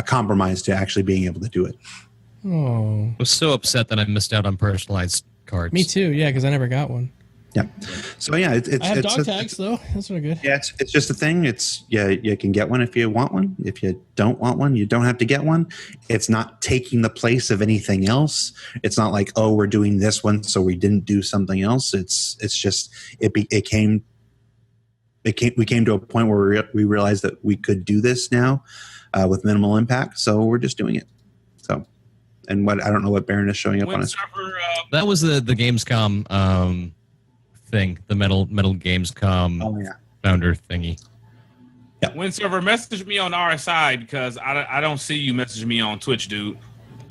compromise to actually being able to do it. Oh, I was so upset that I missed out on personalized cards. Me too. Yeah, because I never got one. Yeah. So yeah, I have dog tags though. That's really good. Yeah, it's just a thing. You can get one if you want one. If you don't want one, you don't have to get one. It's not taking the place of anything else. It's not like, oh, we're doing this one, so we didn't do something else. It's just we came to a point where we realized that we could do this now with minimal impact. So we're just doing it. So, and I don't know what Baron is showing up on us. That was the Gamescom thing, the metal Gamescom founder thingy. Yeah. When server, message me on RSI because I don't see you message me on Twitch, dude.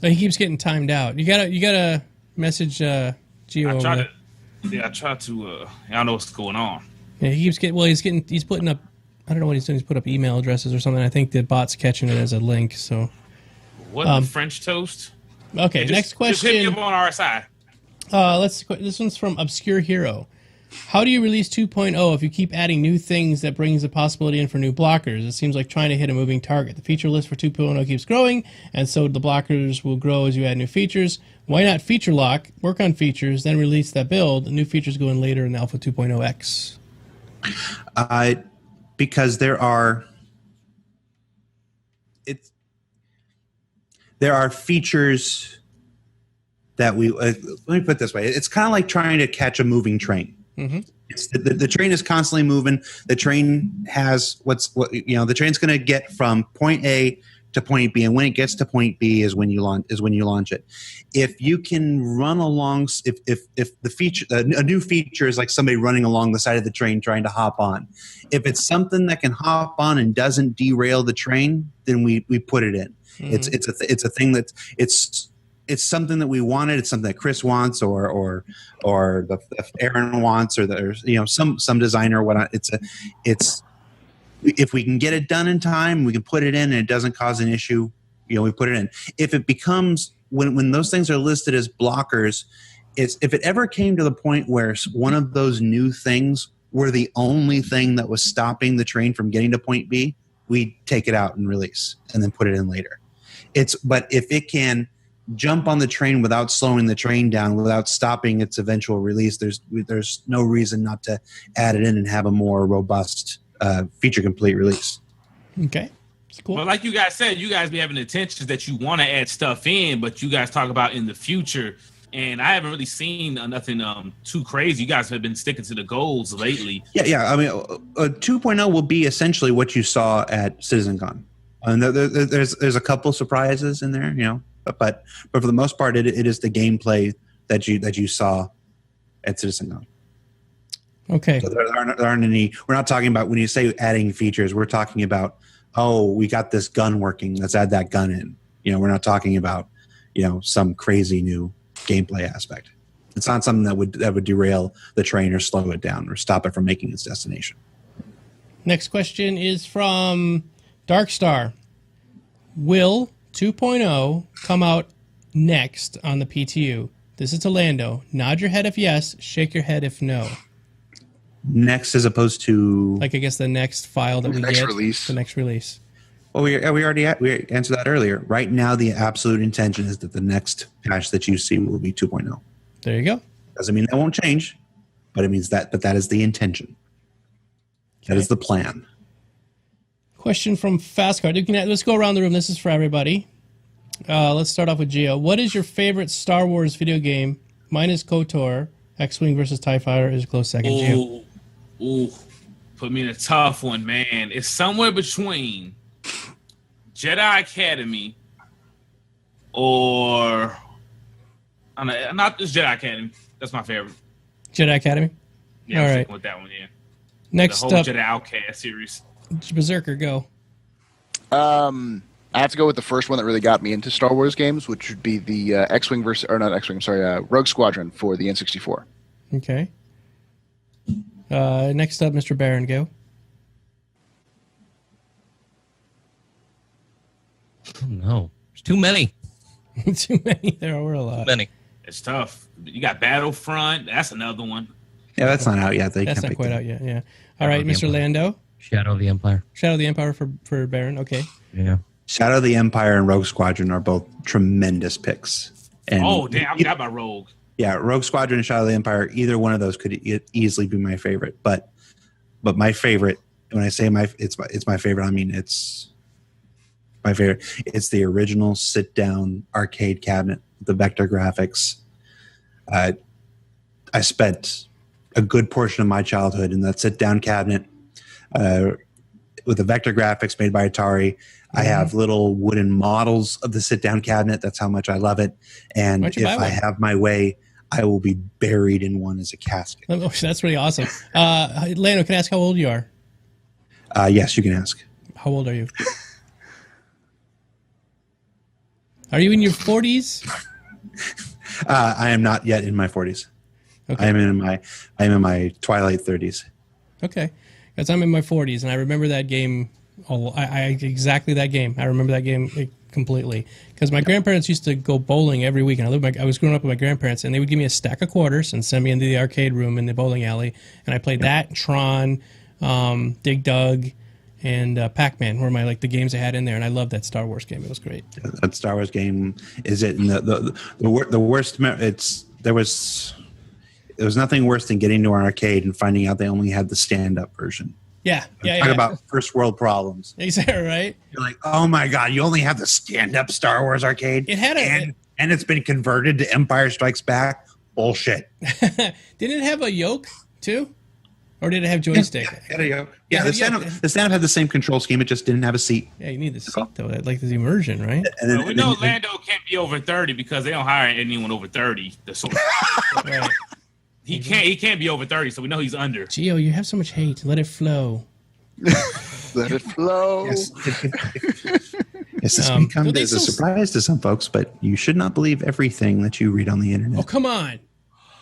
He keeps getting timed out. You gotta message Gio. I try to. I don't know what's going on. Yeah, he keeps getting. Well, he's putting up. I don't know what he's doing. He's put up email addresses or something. I think the bot's catching it as a link. So. What French toast? Okay, next question. Just hit me up on RSI. This one's from Obscure Hero. How do you release 2.0 if you keep adding new things that brings the possibility in for new blockers? It seems like trying to hit a moving target. The feature list for 2.0 keeps growing, and so the blockers will grow as you add new features. Why not feature lock, work on features, then release that build? New features go in later in Alpha 2.0X. Because there are features that let me put it this way. It's kind of like trying to catch a moving train. Mm-hmm. The train is constantly moving. The train has the train's going to get from point A to point B, and when it gets to point B is when you launch it. If you can run along, if the feature a new feature is like somebody running along the side of the train trying to hop on, if it's something that can hop on and doesn't derail the train, then we put it in. Mm-hmm. It's a thing that it's something that we wanted. It's something that Chris wants, or the Aaron wants, or some designer or whatnot. It's if we can get it done in time, we can put it in, and it doesn't cause an issue. We put it in. If it becomes when those things are listed as blockers, if it ever came to the point where one of those new things were the only thing that was stopping the train from getting to point B, we take it out and release, and then put it in later. But if it can jump on the train without slowing the train down, without stopping its eventual release, there's no reason not to add it in and have a more robust feature complete release. Okay. It's cool. But like you guys said, you guys be having intentions that you want to add stuff in, but you guys talk about in the future. And I haven't really seen nothing too crazy. You guys have been sticking to the goals lately. Yeah. I mean, 2.0 will be essentially what you saw at CitizenCon. And there's a couple surprises in there, but for the most part, it is the gameplay that you saw at CitizenCon. Okay. So there aren't any. We're not talking about when you say adding features. We're talking about, oh, we got this gun working. Let's add that gun in. We're not talking about some crazy new gameplay aspect. It's not something that would derail the train or slow it down or stop it from making its destination. Next question is from Darkstar. Will 2.0 come out next on the PTU? This is to Lando. Nod your head if yes, shake your head if no. Next, as opposed to, I guess the next file that we get, the next release. Well, we answered that earlier. Right now, the absolute intention is that the next patch that you see will be 2.0. There you go. Doesn't mean that won't change, but it means that. But that is the intention. Okay. That is the plan. Question from Fastcard. Let's go around the room. This is for everybody. Let's start off with Geo. What is your favorite Star Wars video game? Mine is KOTOR. X-Wing versus TIE Fighter is a close second. Geo. Ooh. Put me in a tough one, man. It's somewhere between Jedi Academy or... not this Jedi Academy. That's my favorite. Jedi Academy? Yeah, all I'm right. sticking with that one, yeah. Next the whole up, Jedi Outcast series. Berserker, go. I have to go with the first one that really got me into Star Wars games, which would be the X-Wing versus, or not X-Wing, sorry, Rogue Squadron for the N64. Okay. Next up, Mr. Barron, go. Oh, no. There's too many. Too many. There were a lot. Too many. It's tough. You got Battlefront. That's another one. Yeah, that's not out yet. That's not quite out yet. Yeah. All right, Mr. Lando. Shadow of the Empire. Shadow of the Empire for Baron. Okay. Yeah. Shadow of the Empire and Rogue Squadron are both tremendous picks. And Oh, damn. I forgot about Rogue. yeah, Rogue Squadron and Shadow of the Empire, either one of those could easily be my favorite. But my favorite, when I say it's my favorite, I mean it's my favorite. It's the original sit-down arcade cabinet, the vector graphics. I spent a good portion of my childhood in that sit-down cabinet with the vector graphics made by Atari. I have little wooden models of the sit-down cabinet. That's how much I love it. And if I have my way, I will be buried in one as a casket. Oh, that's pretty awesome. Lando, can I ask how old you are? Yes, you can ask. How old are you? Are you in your 40s? I am not yet in my 40s. Okay. I am in my twilight 30s. Okay, because I'm in my 40s, and I remember that game. Exactly that game. I remember that game completely because my grandparents used to go bowling every week, and I was growing up with my grandparents, and they would give me a stack of quarters and send me into the arcade room in the bowling alley, and I played that, Tron, Dig Dug, and Pac-Man were the games I had in there, and I loved that Star Wars game. It was great. That Star Wars game is it? And the worst. There was nothing worse than getting to an arcade and finding out they only had the stand-up version. Yeah. Talk about first world problems. Exactly right. You're like, oh my god, you only have the stand-up Star Wars arcade. It had and it's been converted to Empire Strikes Back. Bullshit. Didn't it have a yoke too, or did it have joystick? Yeah, it had a yoke. Yeah, the stand-up had the same control scheme. It just didn't have a seat. Yeah, you need the seat though. Like the immersion, right? And we know Lando can't be over 30 because they don't hire anyone over 30. Right. He can't be over 30, so we know he's under. Gio, you have so much hate. Let it flow. Let it flow. Yes, this may come as a surprise to some folks, but you should not believe everything that you read on the internet. Oh, come on.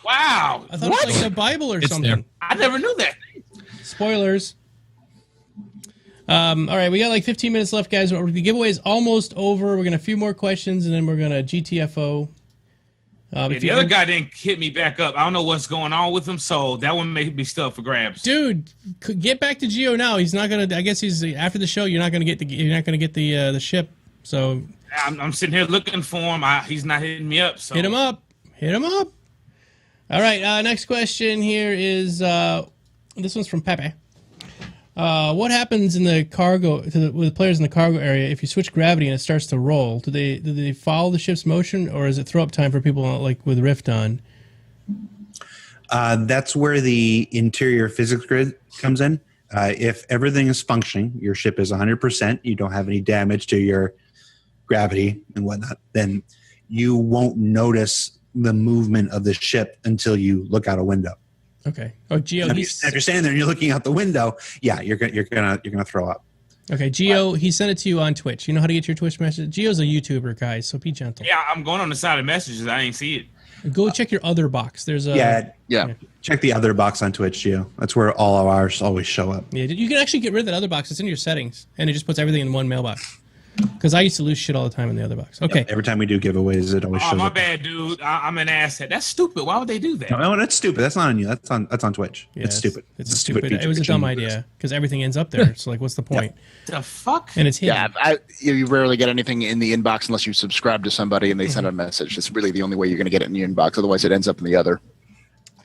Wow. I thought it was like the Bible or something. There. I never knew that. Spoilers. All right, we got like 15 minutes left, guys. The giveaway is almost over. We're going to a few more questions, and then we're going to GTFO. The other guy didn't hit me back up. I don't know what's going on with him, so that one may be still up for grabs. Dude, get back to Gio now. He's not gonna. I guess he's after the show. You're not gonna get the ship. So I'm sitting here looking for him. He's not hitting me up. So hit him up. All right. Next question here is this one's from Pepe. What happens in the cargo with players in the cargo area if you switch gravity and it starts to roll? Do they follow the ship's motion, or is it throw up time for people like with Rift on? That's where the interior physics grid comes in. If everything is functioning, your ship is 100%, you don't have any damage to your gravity and whatnot, then you won't notice the movement of the ship until you look out a window. Okay. Oh, Gio, if you're standing there and you're looking out the window, yeah, you're gonna throw up. Okay, Gio, he sent it to you on Twitch. You know how to get your Twitch message? Gio's a YouTuber, guys, so be gentle. Yeah, I'm going on the side of messages. I ain't see it. Go check your other box. There's a yeah. Check the other box on Twitch, Gio. That's where all of ours always show up. Yeah, you can actually get rid of that other box. It's in your settings, and it just puts everything in one mailbox. Because I used to lose shit all the time in the other box. Okay. Every time we do giveaways, it always shows up. Oh, my bad, dude. I'm an asshat. That's stupid. Why would they do that? No, that's stupid. That's not on you. That's on Twitch. Yeah, it's stupid. It's a stupid feature. It was a dumb idea because everything ends up there. So, like, what's the point? The fuck? And it's hidden. Yeah, you rarely get anything in the inbox unless you subscribe to somebody and they send a message. It's really the only way you're going to get it in your inbox. Otherwise, it ends up in the other.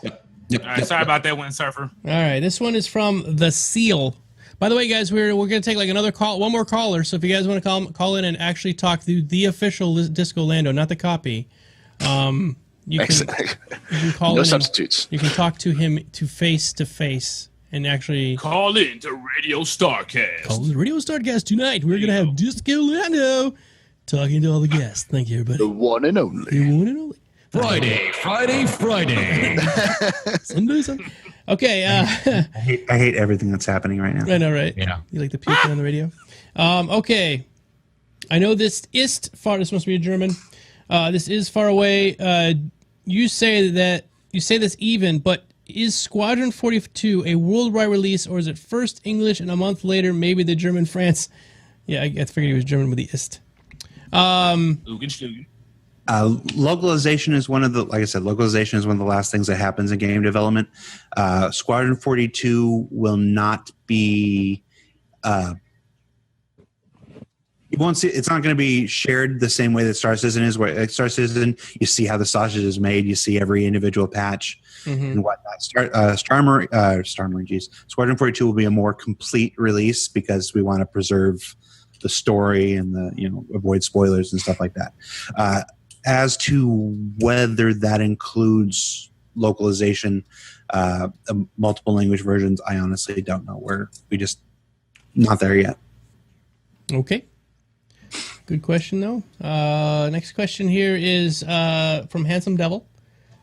All right, sorry about that, Windsurfer. All right, this one is from The Seal. By the way, guys, we're going to take like another call, one more caller. So if you guys want to call in and actually talk to the official Disco Lando, not the copy, you can call no in. Substitutes. You can talk to him to face and actually call in to Radio StarCast. Call in to Radio StarCast tonight. We're going to have Disco Lando talking to all the guests. Thank you, everybody. The one and only. Friday. Sunday. Okay. I hate everything that's happening right now. I know, right? Yeah. You like the puking on the radio? Okay. I know this ist far. This must be a German. This is far away. You say this even, but is Squadron 42 a worldwide release, or is it first English and a month later maybe the German France? Yeah, I figured he was German with the ist. Localization is one of the, like I said, localization is one of the last things that happens in game development. Squadron 42 will not be. You won't see. It's not going to be shared the same way that Star Citizen is. Where Star Citizen, you see how the sausage is made. You see every individual patch and whatnot. Squadron 42 will be a more complete release because we want to preserve the story and avoid spoilers and stuff like that. As to whether that includes localization, multiple language versions, I honestly don't know. We just not there yet. Okay. Good question, though. Next question here is from Handsome Devil.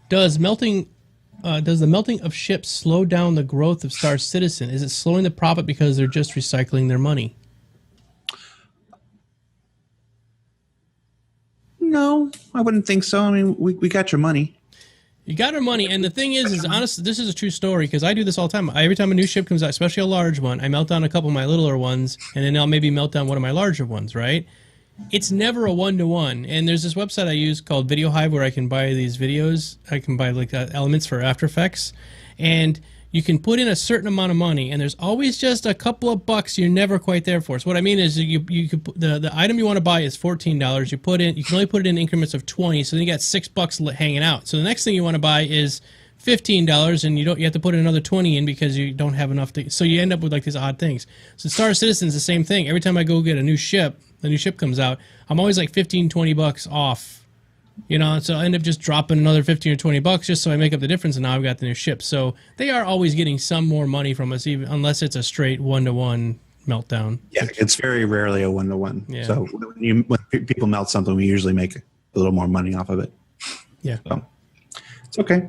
Does the melting of ships slow down the growth of Star Citizen? Is it slowing the profit because they're just recycling their money? No, I wouldn't think so. I mean, we got your money. You got our money, and the thing is honestly, this is a true story because I do this all the time. Every time a new ship comes out, especially a large one, I melt down a couple of my littler ones, and then I'll maybe melt down one of my larger ones, right? It's never a one-to-one, and there's this website I use called Video Hive where I can buy these videos. I can buy like elements for After Effects, and you can put in a certain amount of money, and there's always just a couple of bucks you're never quite there for. So what I mean is you could the item you want to buy is $14. You can only put it in increments of 20, so then you got $6 hanging out. So the next thing you want to buy is $15, and you have to put another 20 in because you don't have enough to. So you end up with like these odd things. So Star Citizen's the same thing. Every time I go get a new ship, the new ship comes out, I'm always like $15-20 off. So I end up just dropping another $15 or $20 just so I make up the difference, and now I've got the new ship. So they are always getting some more money from us, even unless it's a straight one-to-one meltdown. Yeah, it's very rarely a one-to-one. Yeah. So when people melt something, we usually make a little more money off of it. Yeah, so it's okay.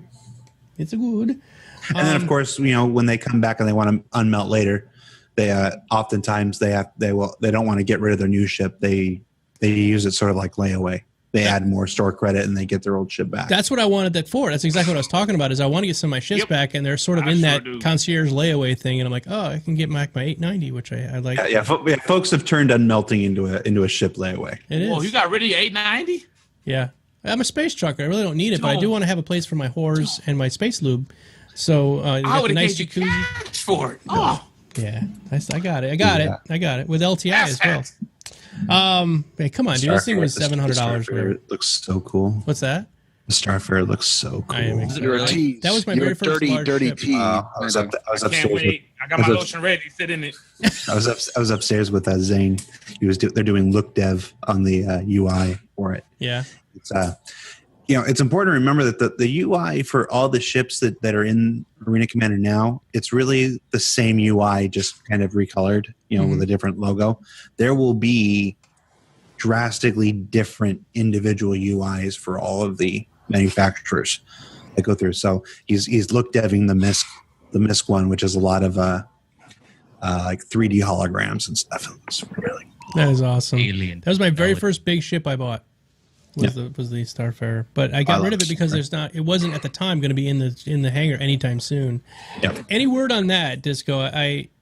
It's a good. And then of course, when they come back and they want to unmelt later, they oftentimes they don't want to get rid of their new ship. They use it sort of like layaway. They add more store credit and they get their old ship back. That's what I wanted that for. That's exactly what I was talking about. Is I want to get some of my ships back, and they're sort of in that concierge layaway thing. And I'm like, I can get back my 890, which I like. Yeah, folks have turned unmelting into a ship layaway. It is. Well, you got rid of your 890? Yeah, I'm a space trucker. I really don't need it, but I do want to have a place for my whores and my space lube. So I would have nice gave jacuzzi. you cash for it. Oh, yeah, I got it. I got it with LTI as well. Hey, come on, dude! This thing was $700. It looks so cool. What's that? The Starfare looks so cool. I am excited. That was my very first dirty ship. tea. I was can't upstairs. wait. I got my lotion ready. Sit in it. I was upstairs with Zane. They're doing look dev on the UI for it. Yeah. It's it's important to remember that the UI for all the ships that are in Arena Commander now, it's really the same UI, just kind of recolored, with a different logo. There will be drastically different individual UIs for all of the manufacturers that go through. So he's look deving the MISC one, which is a lot of like 3D holograms and stuff. It's really cool. That is awesome. Alien. That was my very first big ship I bought. Was the Starfarer, but I got rid of it because it wasn't at the time going to be in the hangar anytime soon. Yep. Any word on that, Disco?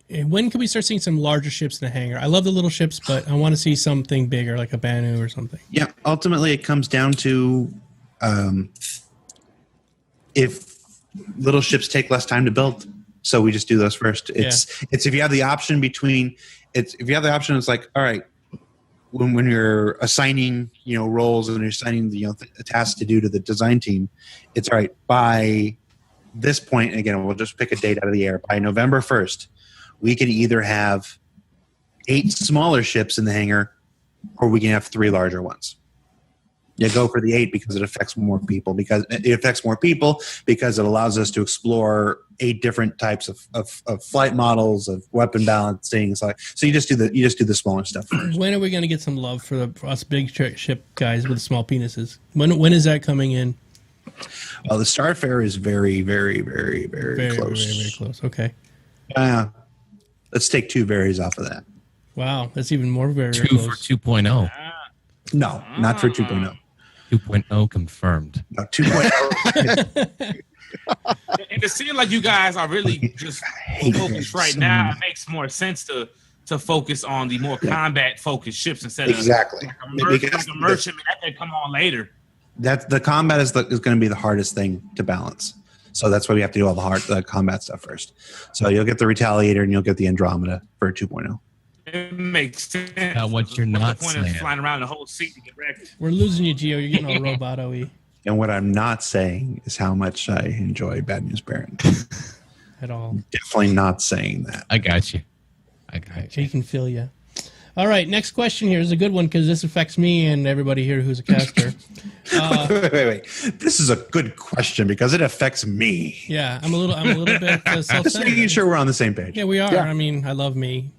When can we start seeing some larger ships in the hangar? I love the little ships, but I want to see something bigger, like a Banu or something. Yeah, ultimately it comes down to if little ships take less time to build, so we just do those first. It's if you have the option it's like, all right, when you're assigning roles and you're assigning a task to do to the design team, it's all right by this point. Again, we'll just pick a date out of the air. By November 1st, we can either have 8 smaller ships in the hangar, or we can have 3 larger ones. You go for the 8 because it affects more people. Because it allows us to explore 8 different types of flight models, of weapon balancing. So you just do the smaller stuff first. When are we going to get some love for us big ship guys with small penises? When is that coming in? Well, the Starfare is very, very, very, very close. Very, very close. Okay. Let's take 2 varies off of that. Wow, that's even more very, 2 close. for 2.0. No, not for 2.0. 2.0 confirmed. No, 2.0. And it seems like you guys are really just focused right now. It makes more sense to focus on the more combat-focused ships instead of like a merchantman that can come on later. That's the combat is going to be the hardest thing to balance. So that's why we have to do all the combat stuff first. So you'll get the Retaliator and you'll get the Andromeda for 2.0. It makes sense. What you're not the point saying. of flying around the whole seat to get wrecked. We're losing you, Gio. You're getting all roboto-y. And what I'm not saying is how much I enjoy Bad News Baron. At all. Definitely not saying that. I got you. He can feel you. All right, next question here is a good one because this affects me and everybody here who's a caster. Wait. This is a good question because it affects me. Yeah, I'm a little bit self-centered. Just making sure we're on the same page. Yeah, we are. Yeah. I mean, I love me,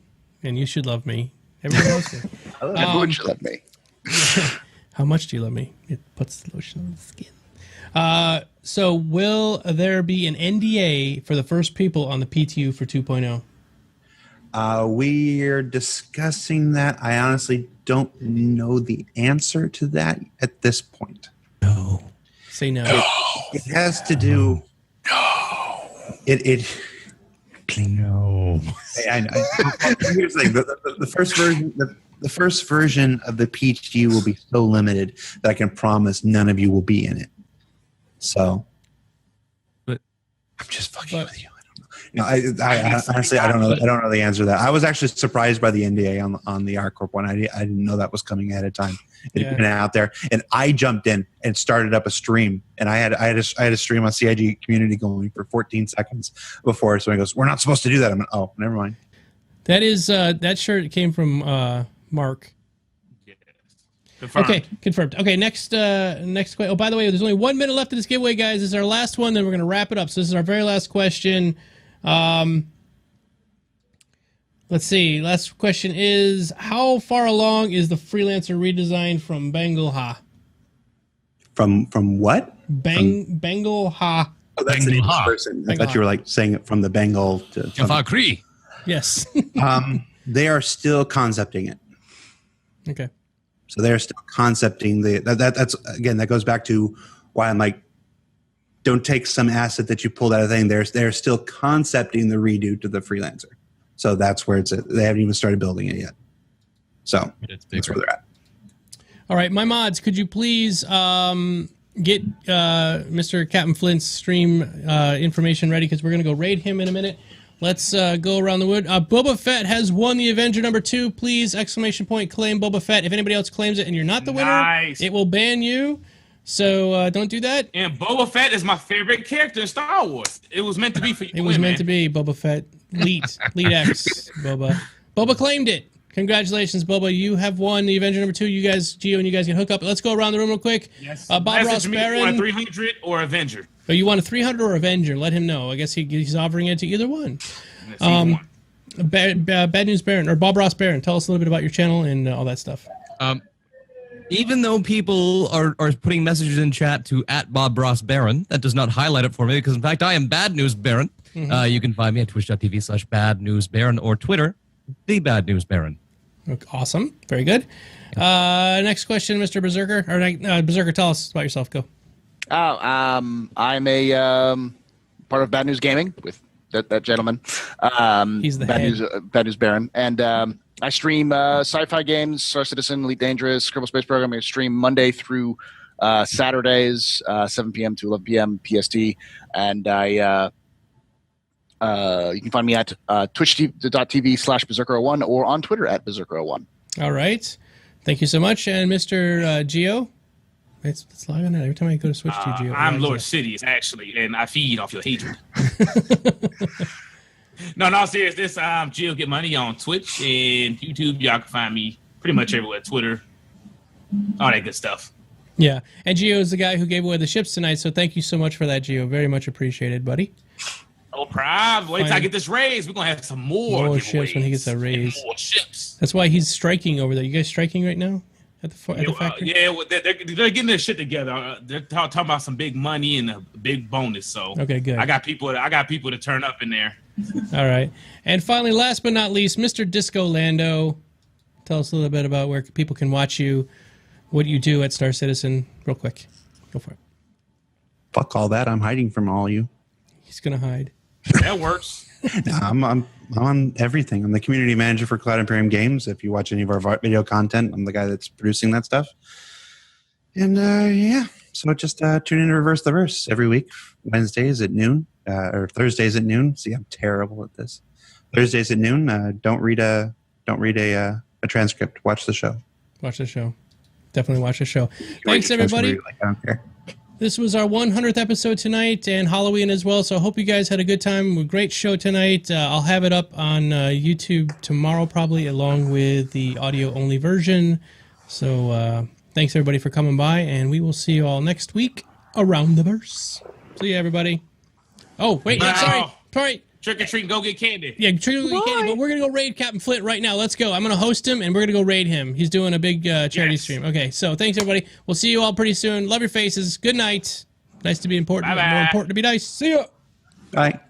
and you should love me. Everybody loves me. Everyone should love me. How much do you love me? It puts the lotion on the skin. So will there be an NDA for the first people on the PTU for 2.0? We're discussing that. I honestly don't know the answer to that at this point. No. Say no. It has to do. No. It. No. Here's the thing: the first version. The first version of the PTU will be so limited that I can promise none of you will be in it. So, but I'm just fucking with you. I honestly I don't know the answer to that. I was actually surprised by the NDA on the ArcCorp one. I didn't know that was coming ahead of time. It had been out there, and I jumped in and started up a stream. And I had a stream on CIG community going for 14 seconds before somebody goes, "We're not supposed to do that." I'm like, "Oh, never mind." That is that shirt came from Mark. Yes. Confirmed. Okay, confirmed. Okay, next question. Oh, by the way, there's only 1 minute left of this giveaway, guys. This is our last one. Then we're going to wrap it up. So this is our very last question. Let's see. Last question is: how far along is the freelancer redesign from Bangalha? From what? Bangalha. Oh, that's an English person. I thought you were like saying it from the Bengal to Jafakri. Yes. They are still concepting it. Okay. So they're still concepting that's again, that goes back to why I'm like, don't take some asset that you pulled out of the thing. They're still concepting the redo to the freelancer. So that's where it's at. They haven't even started building it yet. So that's where they're at. All right, my mods, could you please get Mr. Captain Flint's stream information ready because we're going to go raid him in a minute. Let's go around the wood. Boba Fett has won the Avenger #2. Please, ! Claim Boba Fett. If anybody else claims it and you're not the winner, it will ban you. So don't do that. And Boba Fett is my favorite character in Star Wars. It was meant to be for you. It was meant to be Boba Fett. Lead X, Boba. Boba claimed it. Congratulations, Boba. You have won the Avenger #2. You guys, Gio, and you guys can hook up. Let's go around the room real quick. Yes. Bob Ross Barron. You want a 300 or Avenger? Oh, you want a 300 or Avenger? Let him know. I guess he's offering it to either one. Bad News Baron or Bob Ross Barron. Tell us a little bit about your channel and all that stuff. Even though people are putting messages in chat to @Bob Ross Barron, that does not highlight it for me because in fact I am Bad News Baron. You can find me at twitch.tv/badnewsbaron or Twitter, the Bad News Baron. Okay, awesome. Very good. Next question, Mr. Berserker. Or Berserker, tell us about yourself. Go. I'm a part of Bad News Gaming with that gentleman. He's the Bad head. Bad News Baron. And I stream sci-fi games, Star Citizen, Elite Dangerous, Kerbal Space Program. I stream Monday through Saturdays, 7 p.m. to 11 p.m. PST. And you can find me at twitch.tv/Berserker01 or on Twitter @Berserker01. All right. Thank you so much. And Mr. Gio? Let's log on it. Every time I go to switch to Gio. I'm Lord Sidious, actually, and I feed off your hatred. No, in all seriousness, Gio Get Money on Twitch and YouTube. Y'all can find me pretty much everywhere. Twitter, all that good stuff. Yeah, and Gio is the guy who gave away the ships tonight, so thank you so much for that, Gio. Very much appreciated, buddy. No problem. Wait till I get this raise. We're going to have some more ships when he gets that raise. More ships. That's why he's striking over there. You guys striking right now at the factory? Well, they're getting their shit together. They're talking about some big money and a big bonus. So okay, good. I got people to turn up in there. All right. And finally, last but not least, Mr. Disco Lando. Tell us a little bit about where people can watch you, what you do at Star Citizen, real quick. Go for it. Fuck all that. I'm hiding from all you. He's going to hide. That works. No, I'm on everything. I'm the community manager for Cloud Imperium Games. If you watch any of our video content, I'm the guy that's producing that stuff. And yeah, so just tune in to Reverse the Verse every week, Wednesdays at noon, or Thursdays at noon. See, I'm terrible at this. Thursdays at noon. Don't read a transcript. Watch the show. Watch the show. Definitely watch the show. Thanks, everybody. I don't care. This was our 100th episode tonight and Halloween as well, so I hope you guys had a good time. Great show tonight. I'll have it up on YouTube tomorrow probably, along with the audio-only version. So thanks, everybody, for coming by, and we will see you all next week around the verse. See you, everybody. Oh, wait, sorry. Trick or treat and go get candy. Yeah, trick or treat candy, but we're going to go raid Captain Flint right now. Let's go. I'm going to host him, and we're going to go raid him. He's doing a big charity stream. Okay, so thanks, everybody. We'll see you all pretty soon. Love your faces. Good night. Nice to be important. Bye-bye. More important to be nice. See ya. Bye.